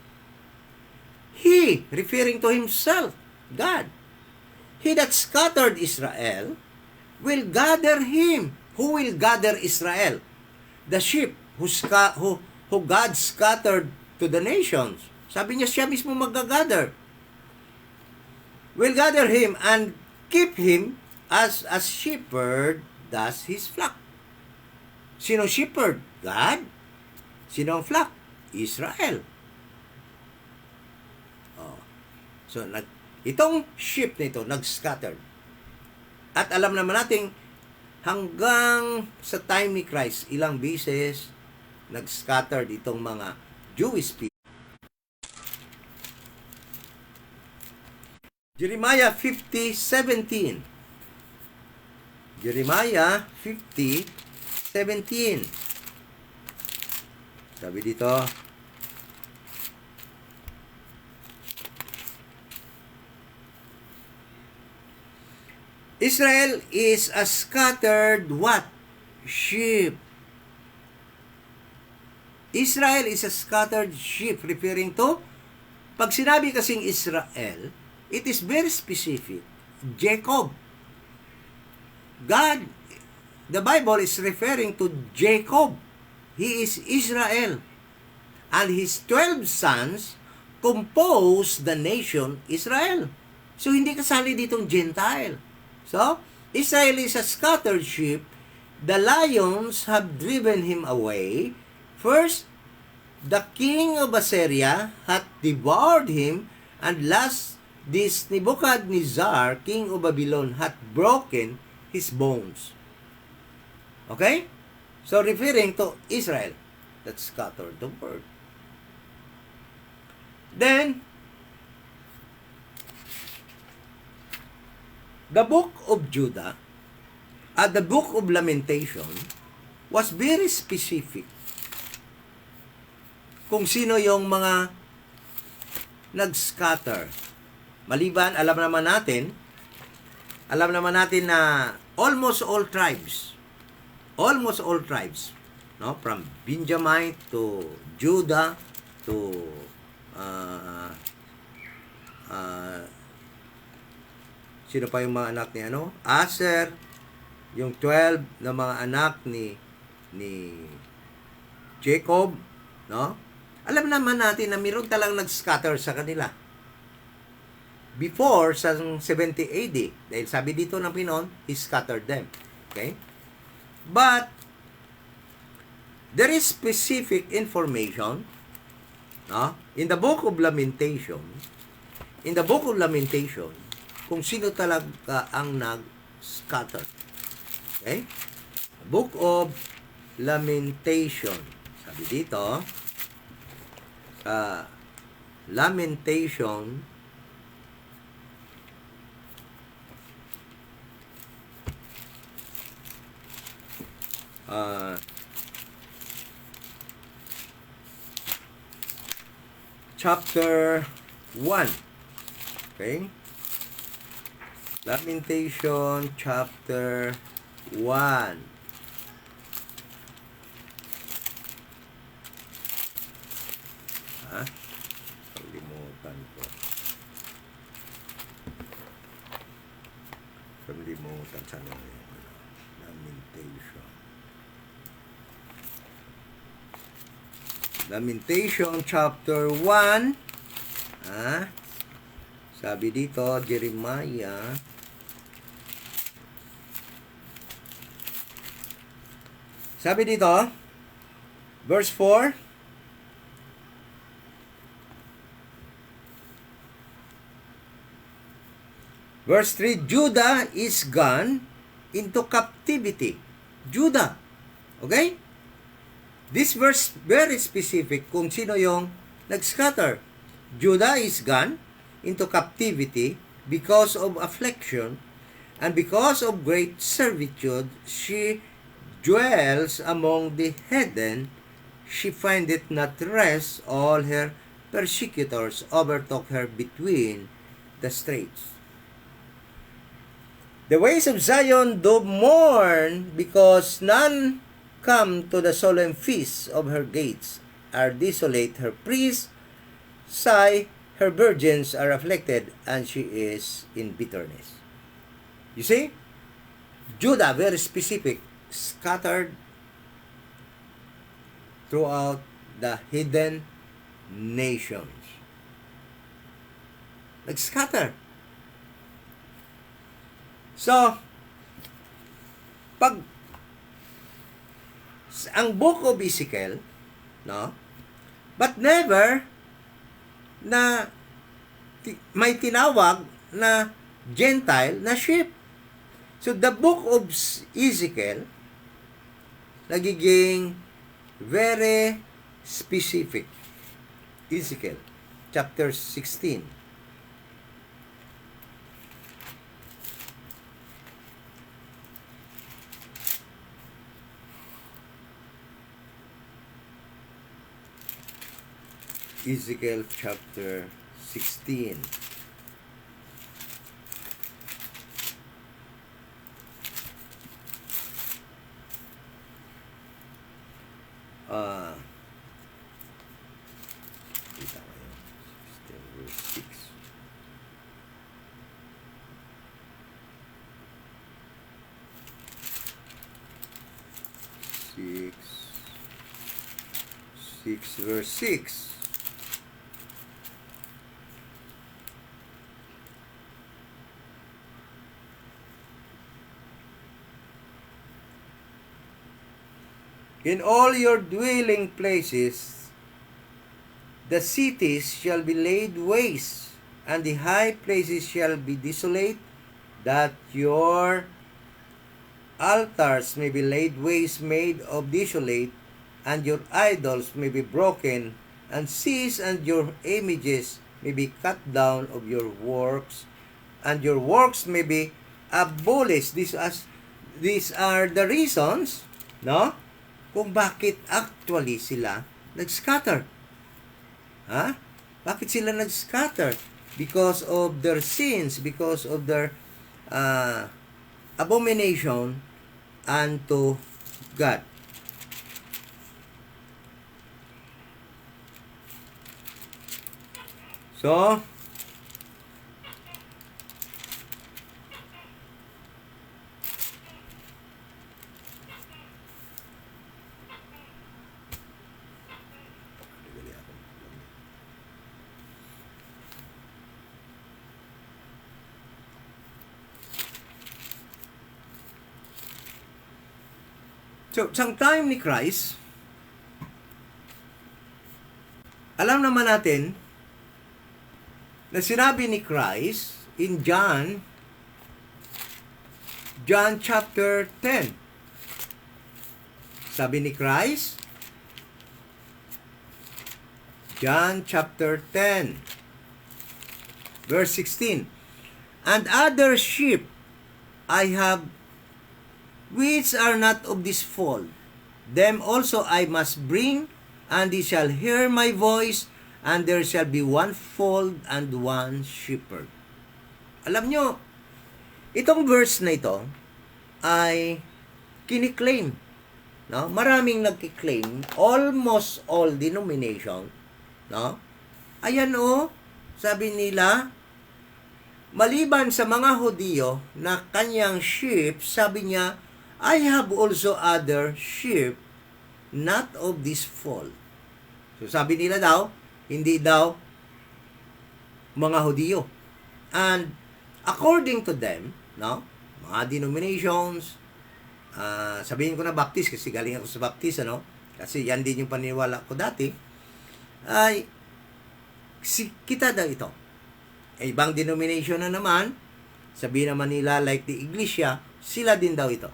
[SPEAKER 1] He, referring to himself, God, he that scattered Israel, will gather him. Who will gather Israel? The sheep who God scattered to the nations. Sabi niya, siya mismo mag-gather. Will gather him and keep him as a shepherd does his flock. Sino shepherd? God. Sino ang flock? Israel. So, itong sheep nito, nag-scattered. At alam naman natin, hanggang sa time ni Christ, ilang beses nag-scattered itong mga Jewish people. Jeremiah 50:17. Jeremiah 50:17. Sabi dito, Israel is a scattered what? Sheep. Israel is a scattered sheep, referring to, pag sinabi kasing Israel, it is very specific. Jacob. God, the Bible is referring to Jacob. He is Israel. And his 12 sons compose the nation Israel. So, hindi kasali ditong Gentile. So, Israel is a scattered sheep. The lions have driven him away. First, the king of Assyria hath devoured him, and last, this Nebuchadnezzar, king of Babylon, hath broken his bones. Okay? So, referring to Israel that scattered the world. Then, the book of Judah at the book of Lamentation was very specific kung sino yung mga nag-scatter. Maliban, alam naman natin na almost all tribes no? From Benjamin to Judah to uh, uh, sino pa yung mga anak ni ano? Aser, yung 12 na mga anak ni Jacob, no? Alam naman natin na mayroon talagang nag-scatter sa kanila. Before, sa 70 AD, dahil sabi dito ng Pinon, he scattered them. Okay? But, there is specific information, no? In the book of Lamentation, kung sino talaga ang nag-scatter. Okay? Book of Lamentation. Sabi dito, sa Lamentation, chapter 1. Okay? Lamentation chapter 1. Kalimutan ko. Saan yung Lamentation. Lamentation chapter 1. Sabi dito, Jeremiah. Sabi dito, verse 4. Verse 3, Judah is gone into captivity. Judah. Okay? This verse very specific kung sino yung nag-scatter. Judah is gone into captivity because of affliction, and because of great servitude she dwells among the heathen. She findeth not rest. All her persecutors overtook her between the straits. The ways of Zion do mourn, because none come to the solemn feast of her gates. Are desolate her priests, sigh, her virgins are afflicted, and she is in bitterness. You see? Judah, very specific, scattered throughout the hidden nations. Nag-scatter. So, pag ang book of Ezekiel, no? But never na may tinawag na Gentile na sheep. So, the book of Ezekiel nagiging very specific. Ezekiel, chapter 16. Ezekiel chapter 16. Kita ko yun. 16 verse 6. 6 verse 6. In all your dwelling places, the cities shall be laid waste, and the high places shall be desolate, that your altars may be laid waste, made of desolate, and your idols may be broken and cease, and your images may be cut down of your works, and your works may be abolished. These are the reasons, no? Kung bakit actually sila nag-scatter. Ha? Bakit sila nag-scatter? Because of their sins, because of their abomination unto God. So, sa time ni Christ, alam naman natin na sinabi ni Christ in John chapter 10. Sabi ni Christ, John chapter 10, verse 16, "And other sheep I have, which are not of this fold. Them also I must bring, and they shall hear my voice, and there shall be one fold and one shepherd." Alam nyo, itong verse na ito ay kiniklaim. No? Maraming nagkiklaim, almost all denomination. No? Ayan sabi nila, maliban sa mga Hudyo na kanyang sheep, sabi niya, "I have also other sheep, not of this fold." So sabi nila daw, hindi daw mga Hudyo. And according to them, no, mga denominations, sabihin ko na Baptist kasi galing ako sa Baptist, kasi yan din yung paniniwala ko dati, ay kita daw ito. Ibang denomination na naman, sabihin naman nila like the Iglesia, sila din daw ito.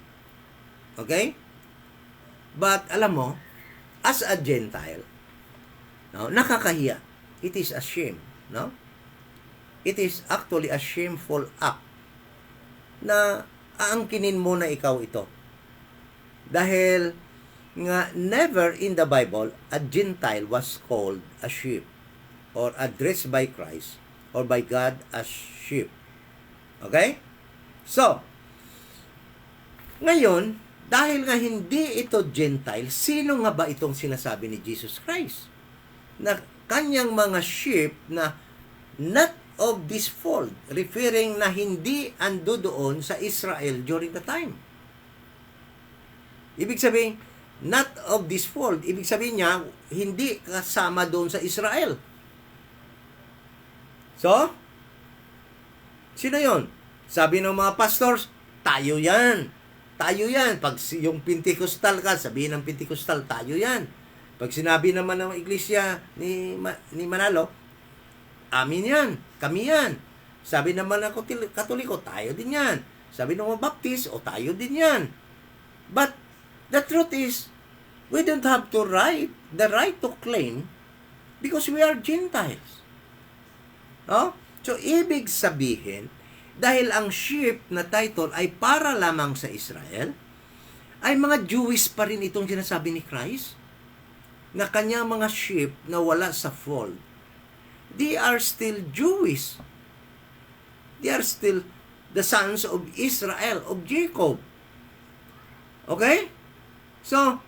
[SPEAKER 1] Okay? But alam mo, as a Gentile, no, nakakahiya. It is a shame, no? It is actually a shameful act na aangkinin mo na ikaw ito. Dahil nga never in the Bible a Gentile was called a sheep or addressed by Christ or by God as sheep. Okay? So, ngayon, dahil nga hindi ito Gentile, sino nga ba itong sinasabi ni Jesus Christ? Na kanyang mga sheep na not of this fold, referring na hindi ando doon sa Israel during the time. Ibig sabihin, not of this fold, ibig sabihin niya, hindi kasama doon sa Israel. So, sino yon? Sabi ng mga pastors, tayo yan. Tayo yan. Pag yung Pentecostal ka, sabihin ng Pentecostal, tayo yan. Pag sinabi naman ng iglesia ni Manalo, amin yan. Kami yan. Sabi naman ng Katoliko, tayo din yan. Sabi ng mga Baptist, tayo din yan. But the truth is, we don't have the right to claim because we are Gentiles. No? So, ibig sabihin, dahil ang sheep na title ay para lamang sa Israel, ay mga Jewish pa rin itong sinasabi ni Christ, na kanyang mga sheep na wala sa fold. They are still Jewish. They are still the sons of Israel, of Jacob. Okay? So,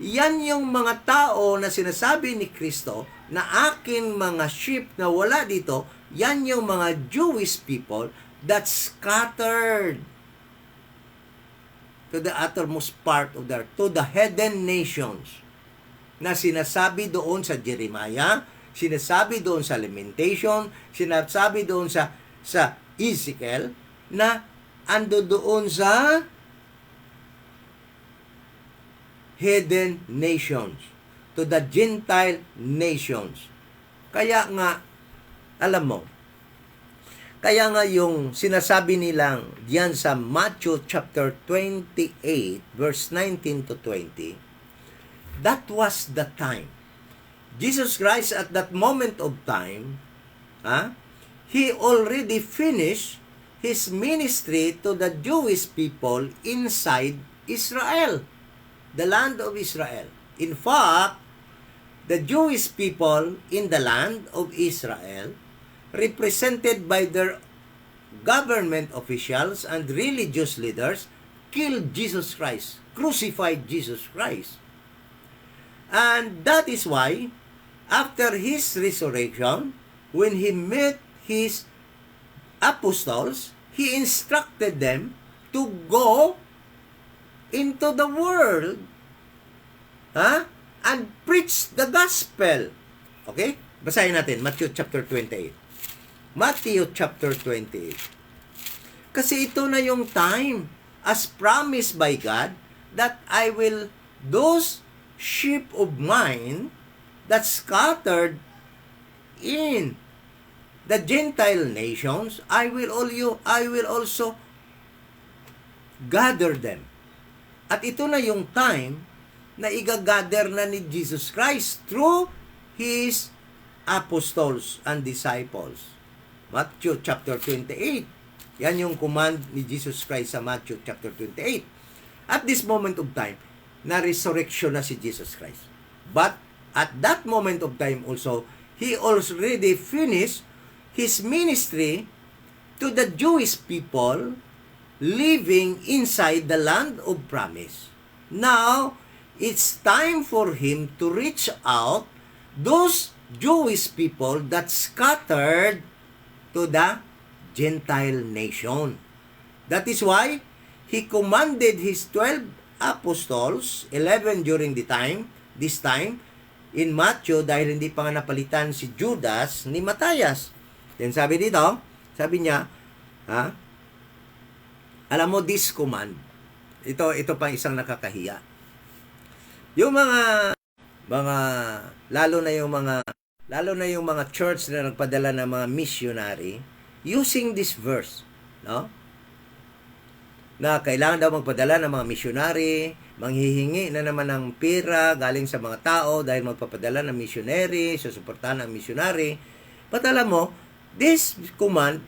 [SPEAKER 1] yan yung mga tao na sinasabi ni Kristo na akin mga sheep na wala dito, yan yung mga Jewish people that scattered to the uttermost part of to the heathen nations na sinasabi doon sa Jeremiah, sinasabi doon sa Lamentation, sinasabi doon sa Ezekiel na ando doon sa heathen nations, to the Gentile nations. Kaya nga, alam mo, kaya nga yung sinasabi nilang diyan sa Matthew chapter 28, verse 19 to 20, that was the time. Jesus Christ at that moment of time, He already finished His ministry to the Jewish people inside Israel, the land of Israel. In fact, the Jewish people in the land of Israel, represented by their government officials and religious leaders, killed Jesus Christ, crucified Jesus Christ. And that is why, after His resurrection, when He met His apostles, He instructed them to go into the world, and preach the gospel. Okay? Basahin natin, Matthew chapter 28. Matthew chapter 28. Kasi ito na yung time, as promised by God, that I will, those sheep of mine that scattered in the Gentile nations, I will also gather them. At ito na yung time na igagather na ni Jesus Christ through His apostles and disciples. Matthew chapter 28. Yan yung command ni Jesus Christ sa Matthew chapter 28. At this moment of time, na-resurrection na si Jesus Christ. But at that moment of time also, He already finished His ministry to the Jewish people living inside the land of promise. Now, it's time for Him to reach out those Jewish people that scattered to the Gentile nation. That is why He commanded His 12 apostles, 11 during this time, in Matthew, dahil hindi pa nga napalitan si Judas ni Matthias. Then sabi dito, sabi niya, alam mo, this command, ito pa isang nakakahiya. Yung lalo na yung mga church na nagpadala ng mga missionary, using this verse, no? Na kailangan daw magpadala ng mga missionary, manghihingi na naman ng pera galing sa mga tao dahil magpapadala ng missionary, susuportahan ng missionary. But alam mo, this command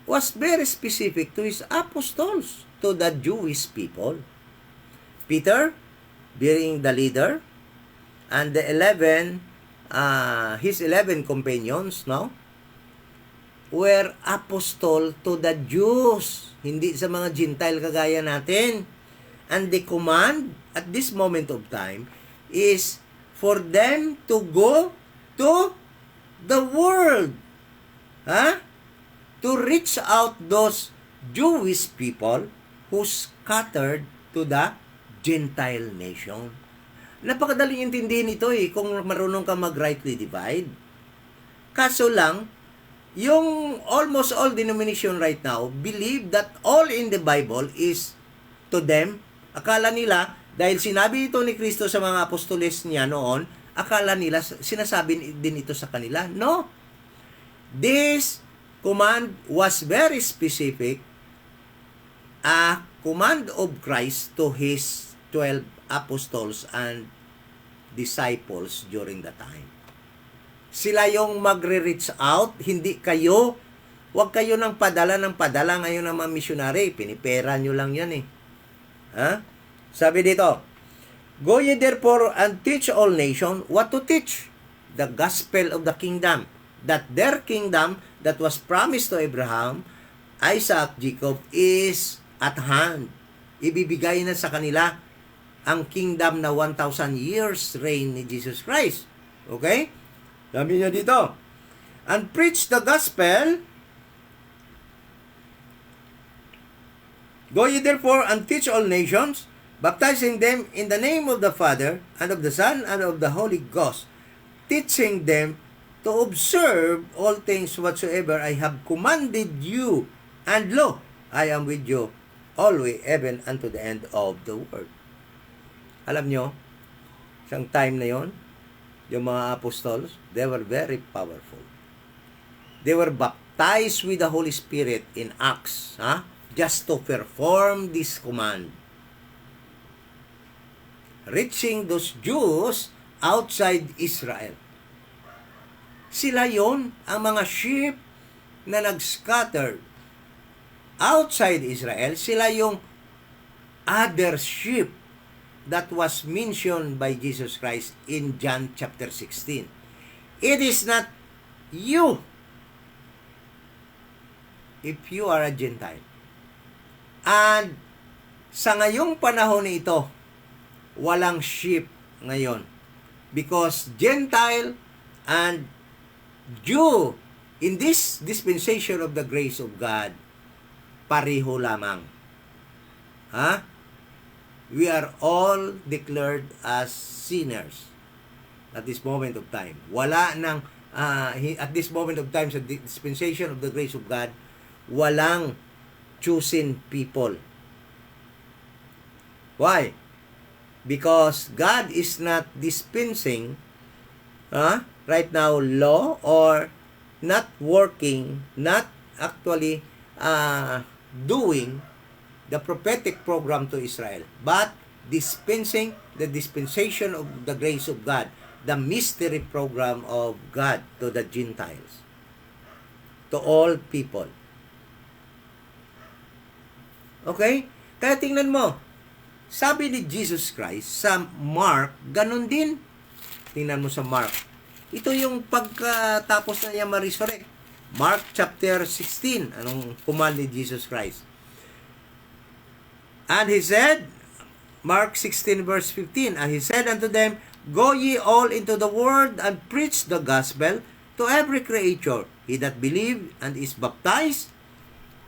[SPEAKER 1] was very specific to His apostles, to the Jewish people. Peter, being the leader, and the his 11 companions, no, were apostol to the Jews, hindi sa mga Gentile kagaya natin. And the command at this moment of time is for them to go to the world, to reach out those Jewish people who scattered to the Gentile nation. Napakadaling intindihin ito kung marunong ka mag-rightly divide. Kaso lang, yung almost all denomination right now believe that all in the Bible is to them. Akala nila, dahil sinabi ito ni Kristo sa mga apostoles niya noon, akala nila sinasabi din ito sa kanila. No. This command was very specific, a command of Christ to His 12 apostles and disciples during the time. Sila yung magre-reach out, hindi kayo. Huwag kayo nang padala ngayon ng mga missionary. Pinipera nyo lang yan Sabi dito, go ye therefore and teach all nations what to teach? The gospel of the kingdom, that their kingdom that was promised to Abraham, Isaac, Jacob is at hand. Ibibigay na sa kanila ang kingdom na 1,000 years reign ni Jesus Christ. Okay? Sabi niya dito, and preach the gospel. Go ye therefore and teach all nations, baptizing them in the name of the Father, and of the Son, and of the Holy Ghost, teaching them to observe all things whatsoever I have commanded you. And lo, I am with you always, even unto the end of the world. Alam nyo, isang time na yon, yung mga apostles, they were very powerful. They were baptized with the Holy Spirit in Acts, just to perform this command. Reaching those Jews outside Israel. Sila yon, ang mga sheep na nag-scatter outside Israel. Sila yung other sheep that was mentioned by Jesus Christ in John chapter 16. It is not you if you are a Gentile. And sa ngayong panahon ito, walang sheep ngayon. Because Gentile and Jew In this dispensation of the grace of God, pareho lamang. Ha? We are all declared as sinners at this moment of time. Wala nang, at this moment of time, sa dispensation of the grace of God, walang chosen people. Why? Because God is not dispensing right now law, or not working, not actually doing the prophetic program to Israel, but dispensing the dispensation of the grace of God, the mystery program of God to the Gentiles, to all people. Okay? Kaya tingnan mo, sabi ni Jesus Christ sa Mark, ganun din. Tingnan mo sa Mark. Ito yung pagkatapos na niya ma-resurrect. Mark chapter 16. Anong command ni Jesus Christ? And he said, Mark 16 verse 15, and he said unto them, Go ye all into the world and preach the gospel to every creature. He that believe and is baptized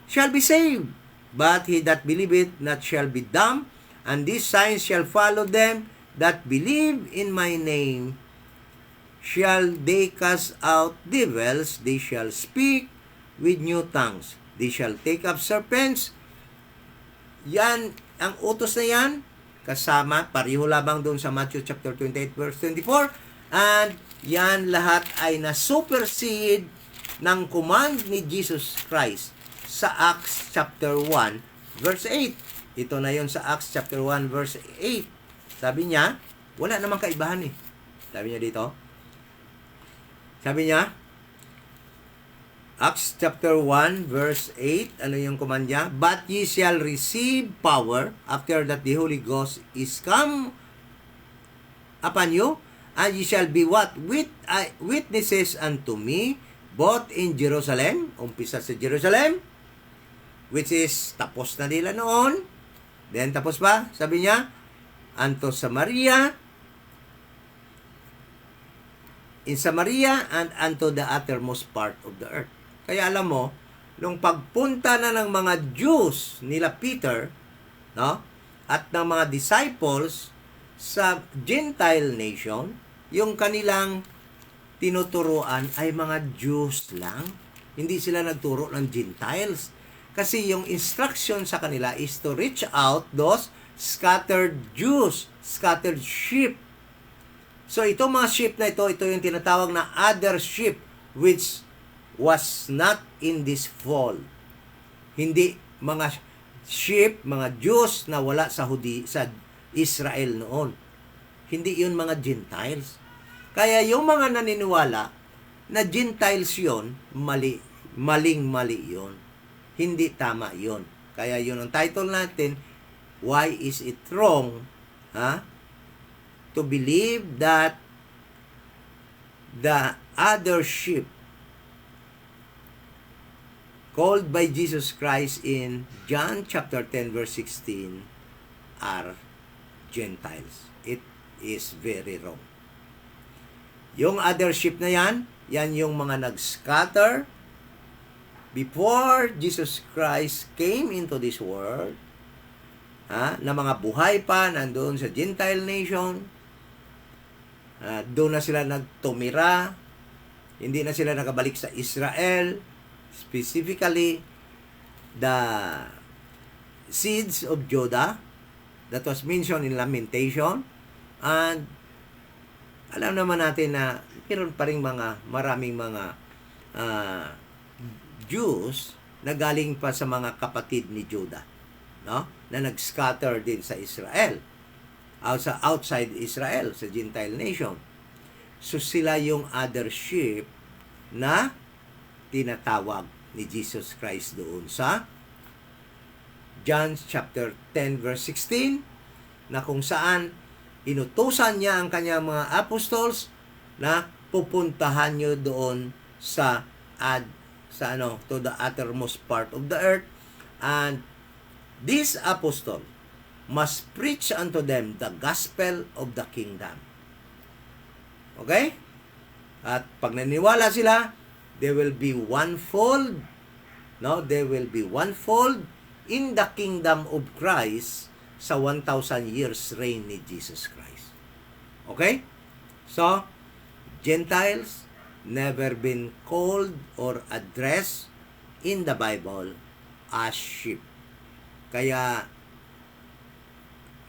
[SPEAKER 1] shall be saved, but he that believeth not shall be damned. And these signs shall follow them that believe in my name. Shall they cast out devils, they shall speak with new tongues, they shall take up serpents. Yan, ang utos na yan, kasama, pareho lamang doon sa Matthew chapter 28 verse 24, and yan lahat ay na-supersede ng command ni Jesus Christ sa Acts chapter 1 verse 8. Ito na yon sa Acts chapter 1 verse 8. Sabi niya, wala namang kaibahan eh. Sabi niya dito, sabi niya, Acts chapter 1 verse 8, ano yung command niya? But ye shall receive power after that the Holy Ghost is come upon you, and ye shall be what? Witnesses unto me, both in Jerusalem, umpisa sa Jerusalem, which is tapos na nila noon. Then tapos pa, sabi niya, unto Samaria, in Samaria, and unto the uttermost part of the earth. Kaya alam mo, nung pagpunta na ng mga Jews nila Peter, no, at ng mga disciples sa Gentile nation, yung kanilang tinuturuan ay mga Jews lang. Hindi sila nagturo ng Gentiles. Kasi yung instruction sa kanila is to reach out those scattered Jews, scattered sheep. So, itong mga sheep na ito yung tinatawag na other sheep, which was not in this fold. Hindi mga sheep, mga Jews na wala sa Israel noon. Hindi yun mga Gentiles. Kaya yung mga naniniwala na Gentiles yun, maling-mali yun. Hindi tama yun. Kaya yun ang title natin, Why is it wrong? To believe that the other sheep called by Jesus Christ in John chapter 10 verse 16 are Gentiles. It is very wrong. Yung other sheep na yan yung mga nag-scatter before Jesus Christ came into this world, na mga buhay pa nandoon sa Gentile nation. Doon na sila nagtumira, hindi na sila nakabalik sa Israel, specifically the seeds of Judah that was mentioned in Lamentation. And alam naman natin na meron pa rin maraming mga Jews na galing pa sa mga kapatid ni Judah, no, na nag-scatter din sa Israel, outside Israel, sa Gentile nation. So sila yung other sheep na tinatawag ni Jesus Christ doon sa John chapter 10 verse 16, na kung saan inutusan niya ang kanyang mga apostles na pupuntahan nyo doon to the uttermost part of the earth, and this apostle must preach unto them the gospel of the kingdom. Okay? At pag naniwala sila, There will be one-fold, no? There will be one-fold in the kingdom of Christ sa 1,000 years reign ni Jesus Christ. Okay? So, Gentiles never been called or addressed in the Bible as sheep. Kaya,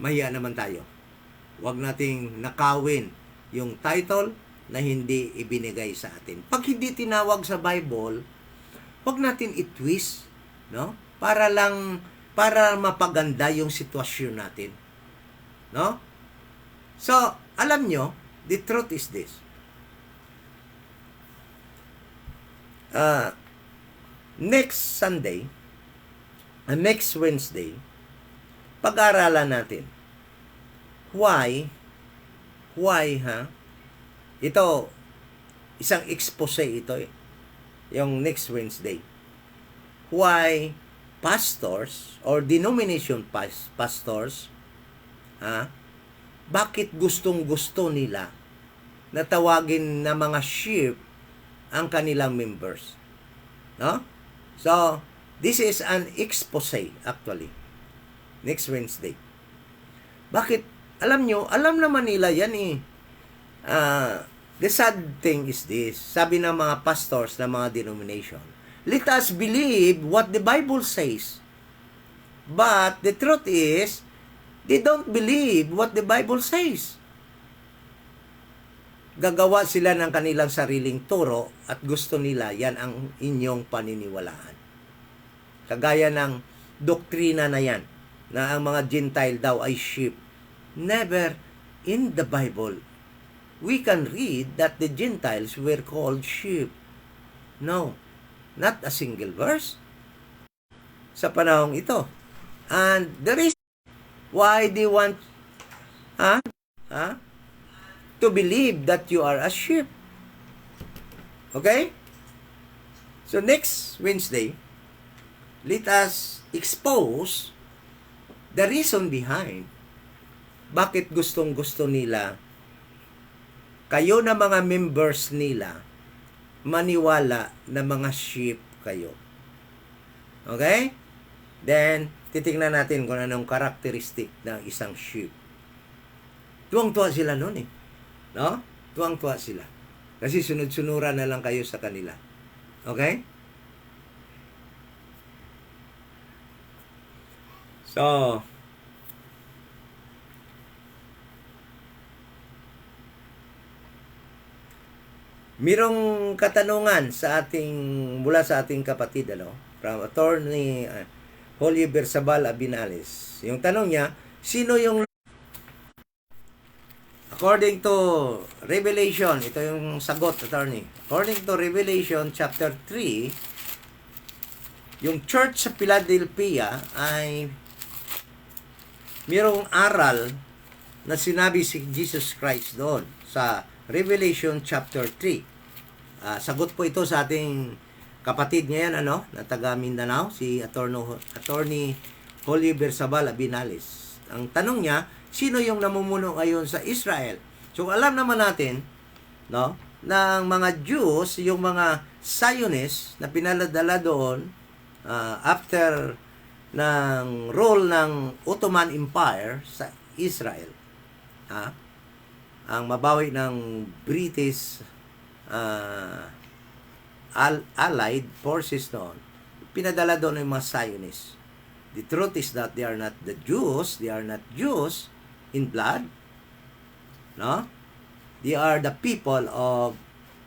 [SPEAKER 1] mahiya naman tayo. Huwag nating nakawin yung title na hindi ibinigay sa atin. Pag hindi tinawag sa Bible, huwag natin i-twist, no? Para mapaganda yung sitwasyon natin. No? So, alam nyo, the truth is this. Next Sunday, next Wednesday, pag-aralan natin. Why, ito, isang expose ito yung next Wednesday. Why pastors or denomination pastors, bakit gustong-gusto nila na tawagin na mga sheep ang kanilang members? No? So, this is an expose actually. Next Wednesday. Bakit? Alam naman nila yan eh. The sad thing is this, sabi ng mga pastors ng mga denomination, let us believe what the Bible says. But the truth is, they don't believe what the Bible says. Gagawa sila ng kanilang sariling turo at gusto nila yan ang inyong paniniwalaan. Kagaya ng doktrina na yan, na ang mga Gentile daw ay sheep. Never in the Bible we can read that the Gentiles were called sheep. No, not a single verse sa panahong ito. And the reason why they want to believe that you are a sheep. Okay? So next Wednesday, let us expose the reason behind bakit gustong-gusto nila kayo na mga members nila maniwala na mga sheep kayo. Okay? Then, titingnan natin kung anong karakteristik ng isang sheep. Tuwang-tuwa sila noon eh. No? Tuwang-tuwa sila. Kasi sunod-sunuran na lang kayo sa kanila. Okay? So, mirong katanungan mula sa ating kapatid, from Attorney Julio Bersabal Abinales. Yung tanong niya, sino yung according to Revelation, ito yung sagot, attorney. According to Revelation chapter 3, yung church sa Philadelphia ay mirong aral na sinabi si Jesus Christ doon sa Revelation chapter 3. Sagot po ito sa ating kapatid ngayon, na taga Mindanao, si Attorney Julio Bersabal Abinales. Ang tanong niya, sino yung namumuno ngayon sa Israel? So alam naman natin, no, ng mga Jews, yung mga Zionists na pinaladala doon after ng rule ng Ottoman Empire sa Israel. Ang mabawi ng British allied forces noon, pinadala doon ng mga Zionists. The truth is that they are not the Jews, they are not Jews in blood, no? They are the people of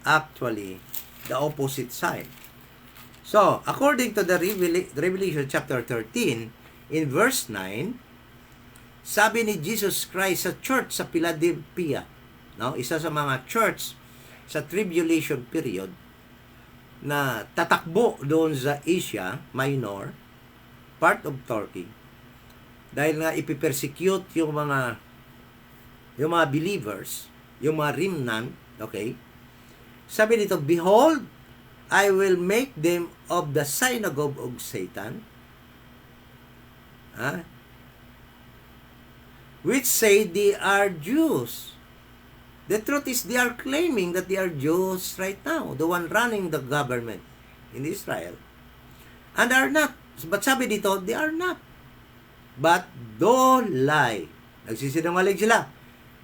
[SPEAKER 1] actually the opposite side. So, according to the Revelation chapter 13, in verse 9, sabi ni Jesus Christ sa church sa Philadelphia, no? Isa sa mga church sa tribulation period na tatakbo doon sa Asia Minor, part of Turkey, dahil nga ipipersecute yung mga believers, yung mga remnant, okay? Sabi nito, behold, I will make them of the synagogue of Satan, which say they are Jews, The truth is they are claiming that they are Jews right now, the one running the government in Israel. And are not. But sabi dito, they are not. But do lie. Nagsisinungaling sila.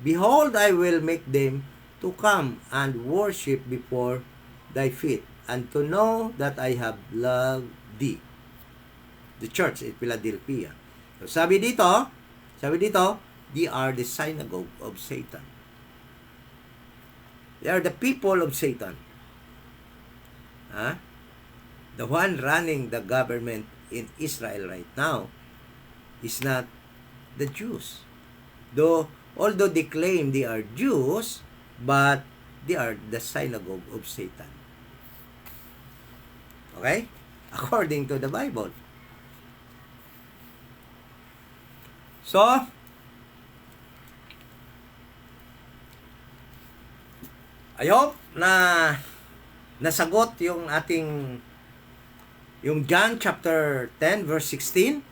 [SPEAKER 1] Behold, I will make them to come and worship before thy feet, and to know that I have loved thee. The church in Philadelphia. So sabi dito, they are the synagogue of Satan. They are the people of Satan. The one running the government in Israel right now is not the Jews. Although they claim they are Jews, but they are the synagogue of Satan. Okay? According to the Bible. So, I hope na nasagot yung John chapter 10 verse 16,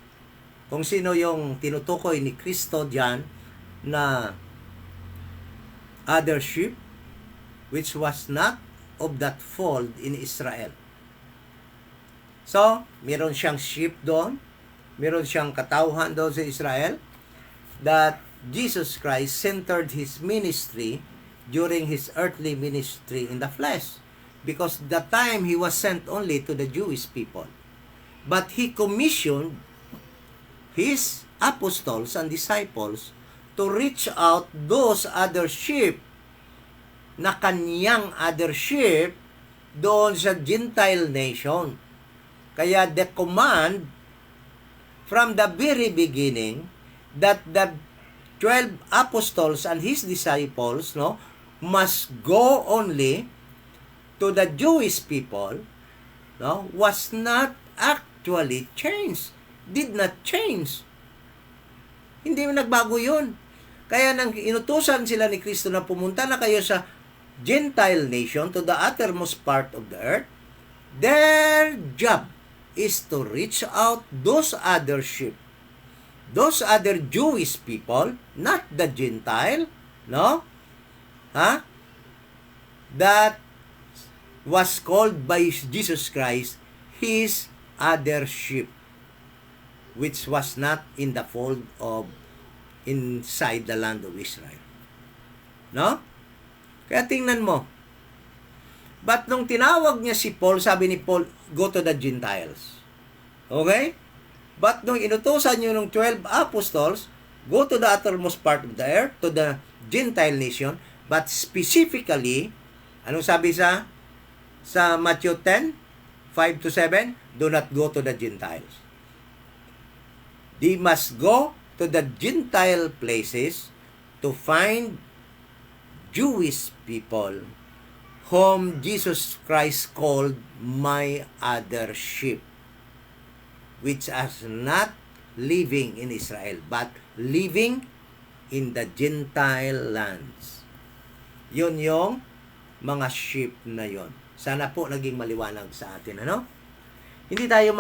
[SPEAKER 1] kung sino yung tinutukoy ni Kristo diyan na other sheep which was not of that fold in Israel. So, meron siyang sheep doon, meron siyang katauhan doon sa Israel, that Jesus Christ centered His ministry during His earthly ministry in the flesh, because the time He was sent only to the Jewish people. But He commissioned His apostles and disciples to reach out those other sheep na kanyang other sheep doon sa Gentile nation. Kaya the command from the very beginning that the 12 apostles and his disciples must go only to the Jewish people was not actually changed. Did not change. Hindi nagbago yun. Kaya nang inutusan sila ni Kristo na pumunta na kayo sa Gentile nation, to the uttermost part of the earth, their job is to reach out those other sheep, those other Jewish people, not the Gentile, that was called by Jesus Christ His other sheep, which was not in the fold of inside the land of Israel. Kaya tingnan mo. But nung tinawag niya si Paul, sabi ni Paul, go to the Gentiles. Okay? But nung inutusan niyo ng 12 apostles, go to the uttermost part of the earth, to the Gentile nation, but specifically, anong sabi sa Matthew 10, 5-7, do not go to the Gentiles. They must go to the Gentile places to find Jewish people whom Jesus Christ called my other sheep, which are not living in Israel, but living in the Gentile lands. Yun yung mga sheep na yon. Sana po naging maliwanag sa atin, Hindi tayo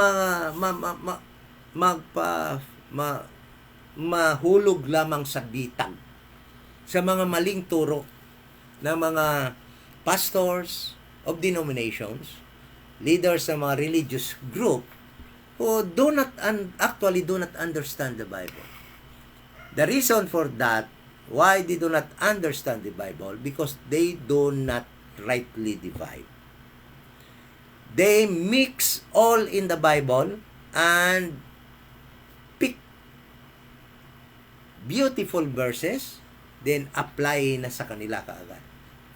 [SPEAKER 1] mahulog lamang sa bitag, sa mga maling turo ng mga pastors of denominations, leaders ng mga religious group who actually do not understand the Bible. The reason for that, why they do not understand the Bible, because they do not rightly divide. They mix all in the Bible and pick beautiful verses, then apply na sa kanila kaagad.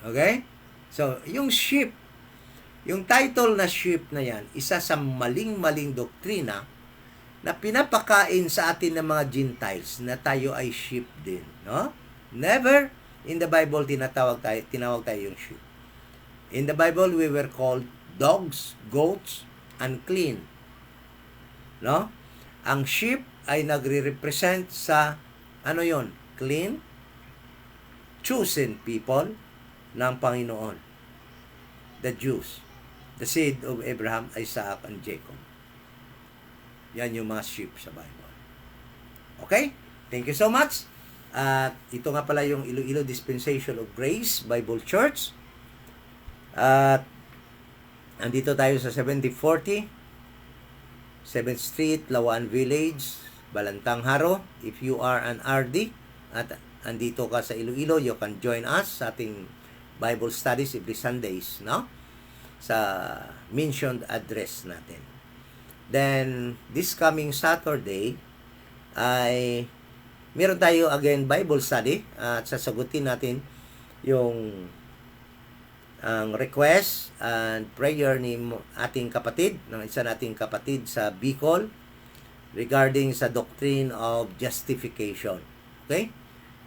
[SPEAKER 1] Okay? So, yung sheep, yung title na sheep na yan, isa sa maling-maling doktrina na pinapakain sa atin ng mga Gentiles na tayo ay sheep din. Never in the Bible tinawag tayo yung sheep. In the Bible, we were called dogs, goats, unclean. Ang sheep ay nagre-represent sa clean, chosen people ng Panginoon. The Jews, the seed of Abraham, Isaac, and Jacob. Yan yung mga sheep sa Bible. Okay? Thank you so much. At ito nga pala yung Iloilo Dispensation of Grace Bible Church. At andito tayo sa 7040 7th Street, Lawan Village, Balantang Haro. If you are an RD at andito ka sa Iloilo, you can join us sa ating Bible studies every Sundays, no? Sa mentioned address natin. Then, this coming Saturday, ay meron tayo again Bible study at sasagutin natin yung ang request and prayer ni ating kapatid, ng isa nating kapatid sa Bicol regarding sa doctrine of justification. Okay?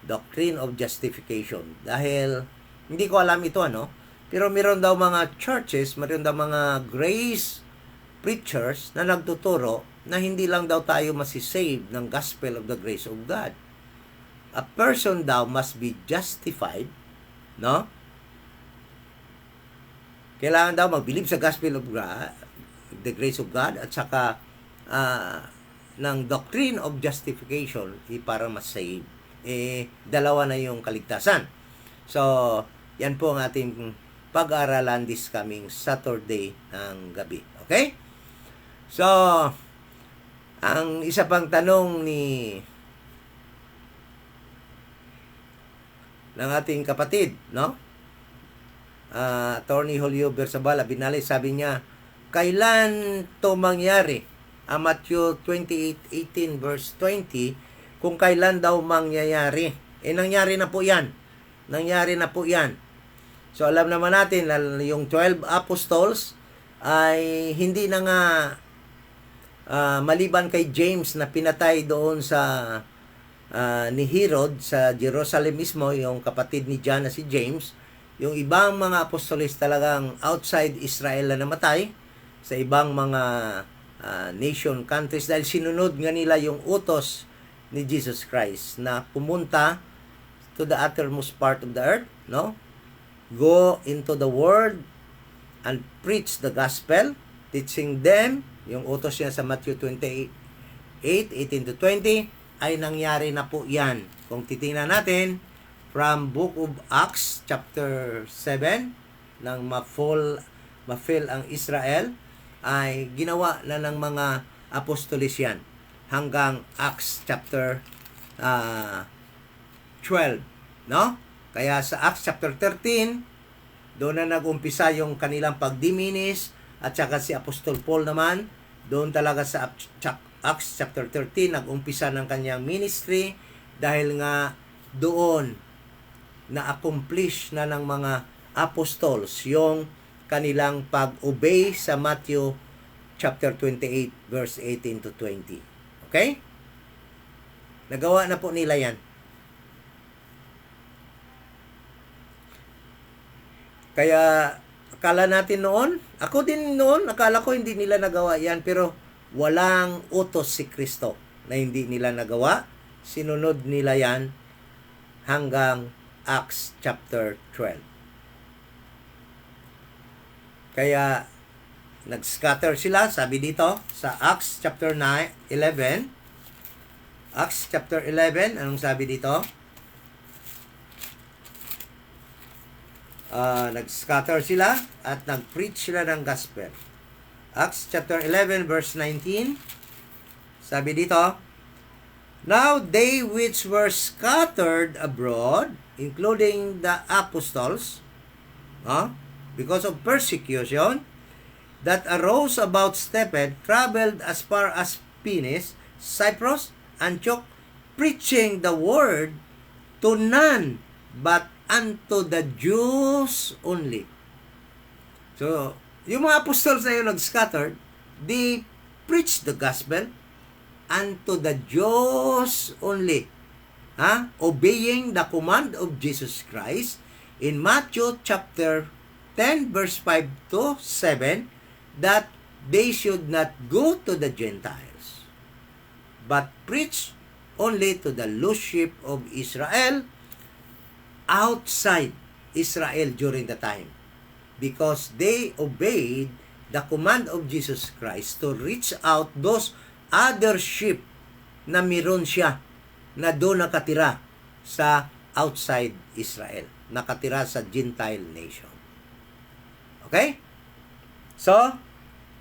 [SPEAKER 1] Doctrine of justification. Dahil hindi ko alam ito pero meron daw mga churches, meron daw mga grace preachers na nagtuturo na hindi lang daw tayo masisave ng gospel of the grace of God. A person daw must be justified, no? Kailangan daw mag-believe sa gospel of God, the grace of God, at saka ng doctrine of justification para ma-save. Dalawa na yung kaligtasan. So, yan po ang ating pag-aaralan this coming Saturday ng gabi. Okay? So, ang isa pang tanong ng ating kapatid, no? Attorney Julio Bersabala Binali, sabi niya, kailan to mangyari? Matthew 28:18 verse 20, kung kailan daw mangyayari. Nangyari na po yan. Nangyari na po yan. So, alam naman natin, yung 12 apostles ay hindi na nga maliban kay James na pinatay doon sa ni Herod sa Jerusalem mismo, yung kapatid ni John na si James. Yung ibang mga apostolis talagang outside Israel na namatay sa ibang mga nation countries dahil sinunod nga nila yung utos ni Jesus Christ na pumunta to the uttermost part of the earth, no? Go into the world and preach the gospel, teaching them, yung utos niya sa Matthew 28:18 to 20, ay nangyari na po yan. Kung titingnan natin, from Book of Acts, chapter 7, nang ma-fill ang Israel, ay ginawa na ng mga apostolis yan hanggang Acts chapter 12. No? Kaya sa Acts chapter 13, doon na nag-umpisa yung kanilang pagdiminis, at saka si Apostol Paul naman, doon talaga sa Acts chapter 13, nag-umpisa ng kanyang ministry dahil nga doon na-accomplish na ng mga apostles yung kanilang pag-obey sa Matthew chapter 28 verse 18 to 20. Okay? Nagawa na po nila yan. Kaya akala natin noon, ako din noon, akala ko hindi nila nagawa yan, pero walang utos si Kristo na hindi nila nagawa. Sinunod nila yan hanggang Acts chapter 12. Kaya nag-scatter sila, sabi dito sa Acts chapter 11. Acts chapter 11, anong sabi dito? Nag-scatter sila at nag-preach sila ng gospel. Acts chapter 11 verse 19, sabi dito, now they which were scattered abroad, including the apostles, because of persecution that arose about Stephen, traveled as far as Phoenix, Cyprus, Antioch, preaching the word to none but unto the Jews only. So, yung mga apostles na yung nag-scattered, they preached the gospel unto the Jews only. Obeying the command of Jesus Christ in Matthew chapter 10 verse 5 to 7 that they should not go to the Gentiles but preach only to the lost sheep of Israel outside Israel during the time, because they obeyed the command of Jesus Christ to reach out those other sheep na meron siya na doon nakatira sa outside Israel. Nakatira sa Gentile nation. Okay? So,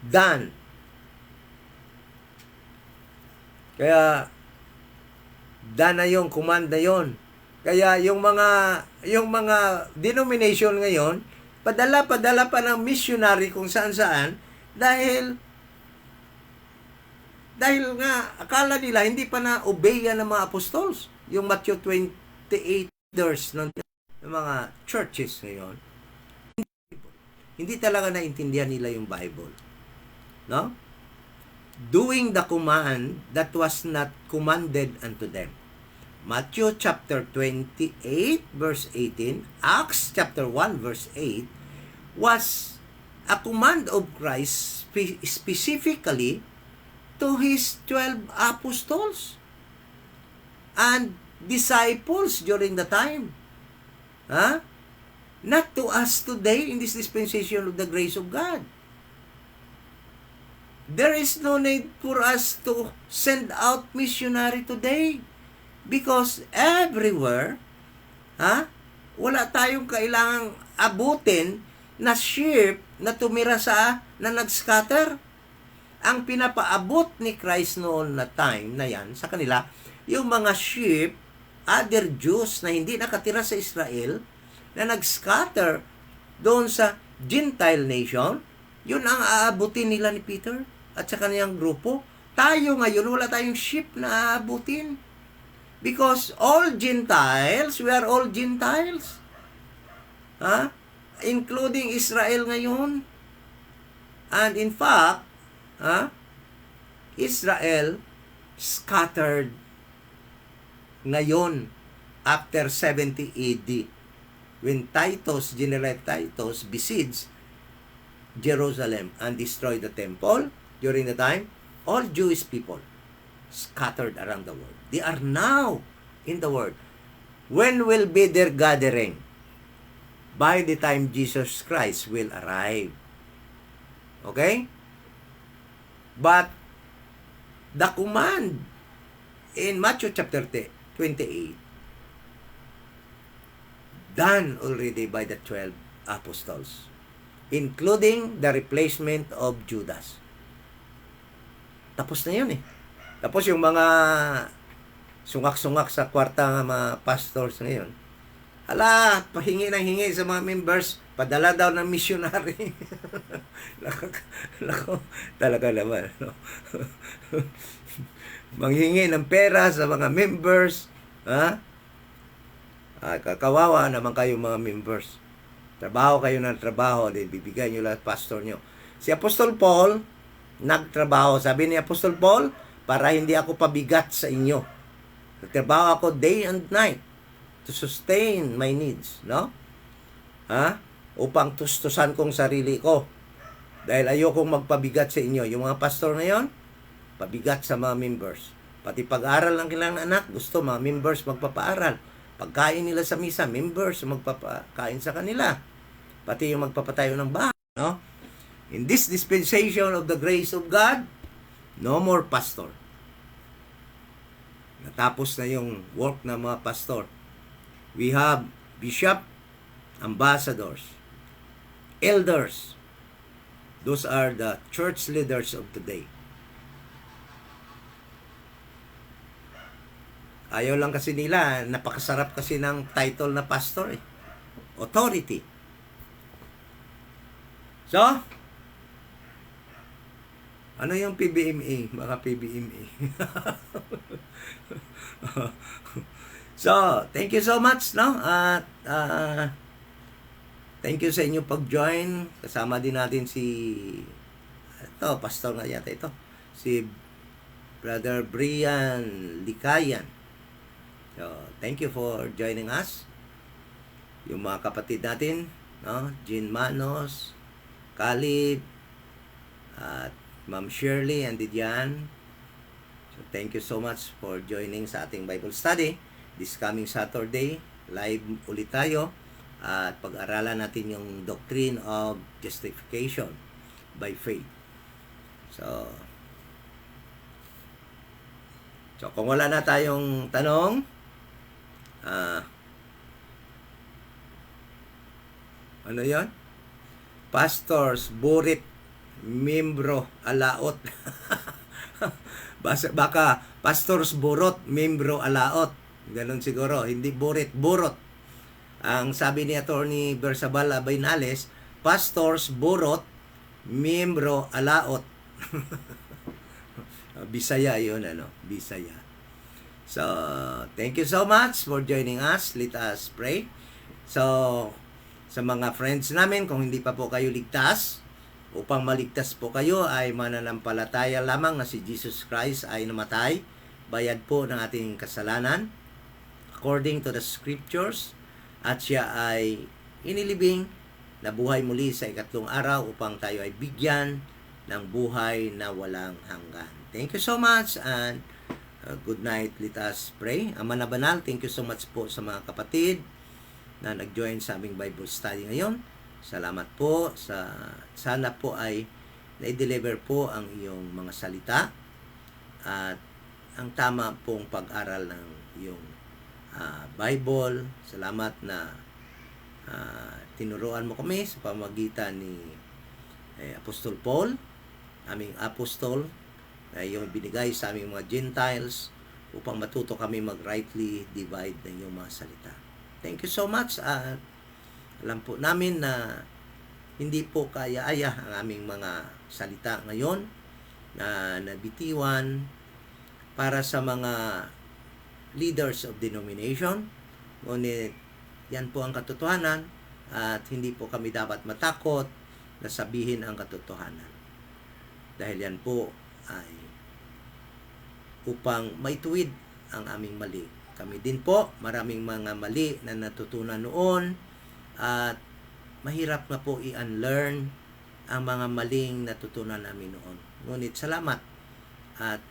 [SPEAKER 1] done. Kaya, done na yung command na yun. Kaya yung mga denomination ngayon, padala pa ng missionary kung saan-saan dahil nga akala nila hindi pa na-obey yan ng mga apostles. Yung Matthew 28 leaders ng mga churches ngayon, hindi talaga naintindihan nila yung Bible. No? Doing the command that was not commanded unto them. Matthew chapter 28 verse 18, Acts chapter 1 verse 8 was a command of Christ specifically to his 12 apostles and disciples during the time. Huh? Not to us today in this dispensation of the grace of God. There is no need for us to send out missionary today. Because everywhere, wala tayong kailangang abutin na sheep na tumira na nag-scatter. Ang pinapaabot ni Christ noon na time na yan sa kanila, yung mga sheep, other Jews na hindi nakatira sa Israel, na nag-scatter doon sa Gentile nation, yun ang aabutin nila ni Peter at sa kaniyang grupo. Tayo ngayon, wala tayong sheep na aabutin. Because all Gentiles, we are all Gentiles. Including Israel ngayon. And in fact, Israel scattered ngayon after 70 AD when General Titus besieged Jerusalem and destroyed the temple. During the time, all Jewish people scattered around the world. They are now in the world. When will be their gathering? By the time Jesus Christ will arrive. Okay? But the command in Matthew chapter 28 done already by the 12 apostles, including the replacement of Judas. Tapos na yun eh. Tapos yung mga sungak-sungak sa kwarta ng mga pastors ngayon, pahingi ng hingi sa mga members, padala daw ng missionary. Lako, talaga naman. No? Manghingi ng pera sa mga members. Kakawawa naman kayo mga members. Trabaho kayo ng trabaho, din bibigyan nyo lahat pastor nyo. Si Apostol Paul, nagtrabaho. Sabi ni Apostol Paul, para hindi ako pabigat sa inyo. Nagtrabaho ako day and night to sustain my needs, no? Upang tustusan kong sarili ko. Dahil ayokong magpabigat sa inyo. Yung mga pastor na yon, pabigat sa mga members. Pati pag-aral ng kailangan anak, gusto mga members magpapaaral. Pagkain nila sa misa, members magpapakain sa kanila. Pati yung magpapatayo ng bahay, no? In this dispensation of the grace of God, no more pastor. Natapos na yung work ng mga pastor. We have bishop, ambassadors, elders. Those are the church leaders of today. Ayaw lang kasi nila, napakasarap kasi ng title na pastor eh. Authority. So, ano yung PBMA? Mga PBMA. So, thank you so much, no? At thank you sa inyo pag-join. Kasama din natin pastor na yata ito. Si Brother Brian Likayan. So, thank you for joining us. Yung mga kapatid natin, no? Jean Manos, Khalid, at Ma'am Shirley and Didian. So, thank you so much for joining sa ating Bible study. This coming Saturday, live ulit tayo at pag-aralan natin yung doctrine of justification by faith. So kung wala na tayong tanong, Ah, ano yon? Pastors, burit, membro, alaot. Baka pastors burot, membro alaot. Ganon siguro, hindi burit, burot. Ang sabi ni Attorney Bersabal Bainales, pastors burot, membro alaot. Bisaya 'yon, ano, Bisaya. So, thank you so much for joining us. Let us pray. So, sa mga friends namin, kung hindi pa po kayo ligtas, upang maligtas po kayo ay mananampalataya lamang na si Jesus Christ ay namatay, bayad po ng ating kasalanan according to the scriptures, at siya ay inilibing, nabuhay muli sa ikatlong araw upang tayo ay bigyan ng buhay na walang hanggan. Thank you so much and good night. Let us pray. Ama na banal, thank you so much po sa mga kapatid na nag-join sa aming Bible study ngayon. Salamat po. Sana po ay na-deliver po ang iyong mga salita at ang tama pong pag-aral ng iyong Bible. Salamat na tinuruan mo kami sa pamamagitan ni Apostol Paul, aming apostol, na iyong binigay sa aming mga Gentiles upang matuto kami mag-rightly divide ng iyong mga salita. Thank you so much at alam po namin na hindi po kaya-aya ang aming mga salita ngayon na nabitiwan para sa mga leaders of denomination. Ngunit yan po ang katotohanan at hindi po kami dapat matakot na sabihin ang katotohanan. Dahil yan po ay upang maituwid ang aming mali. Kami din po, maraming mga mali na natutunan noon at mahirap na po i-unlearn ang mga maling natutunan namin noon. Ngunit salamat at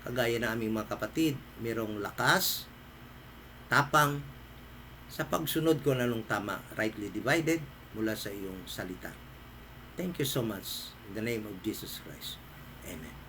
[SPEAKER 1] kagaya ng aming mga kapatid, mayroong lakas, tapang sa pagsunod ko na nung tama, rightly divided mula sa iyong salita. Thank you so much. In the name of Jesus Christ. Amen.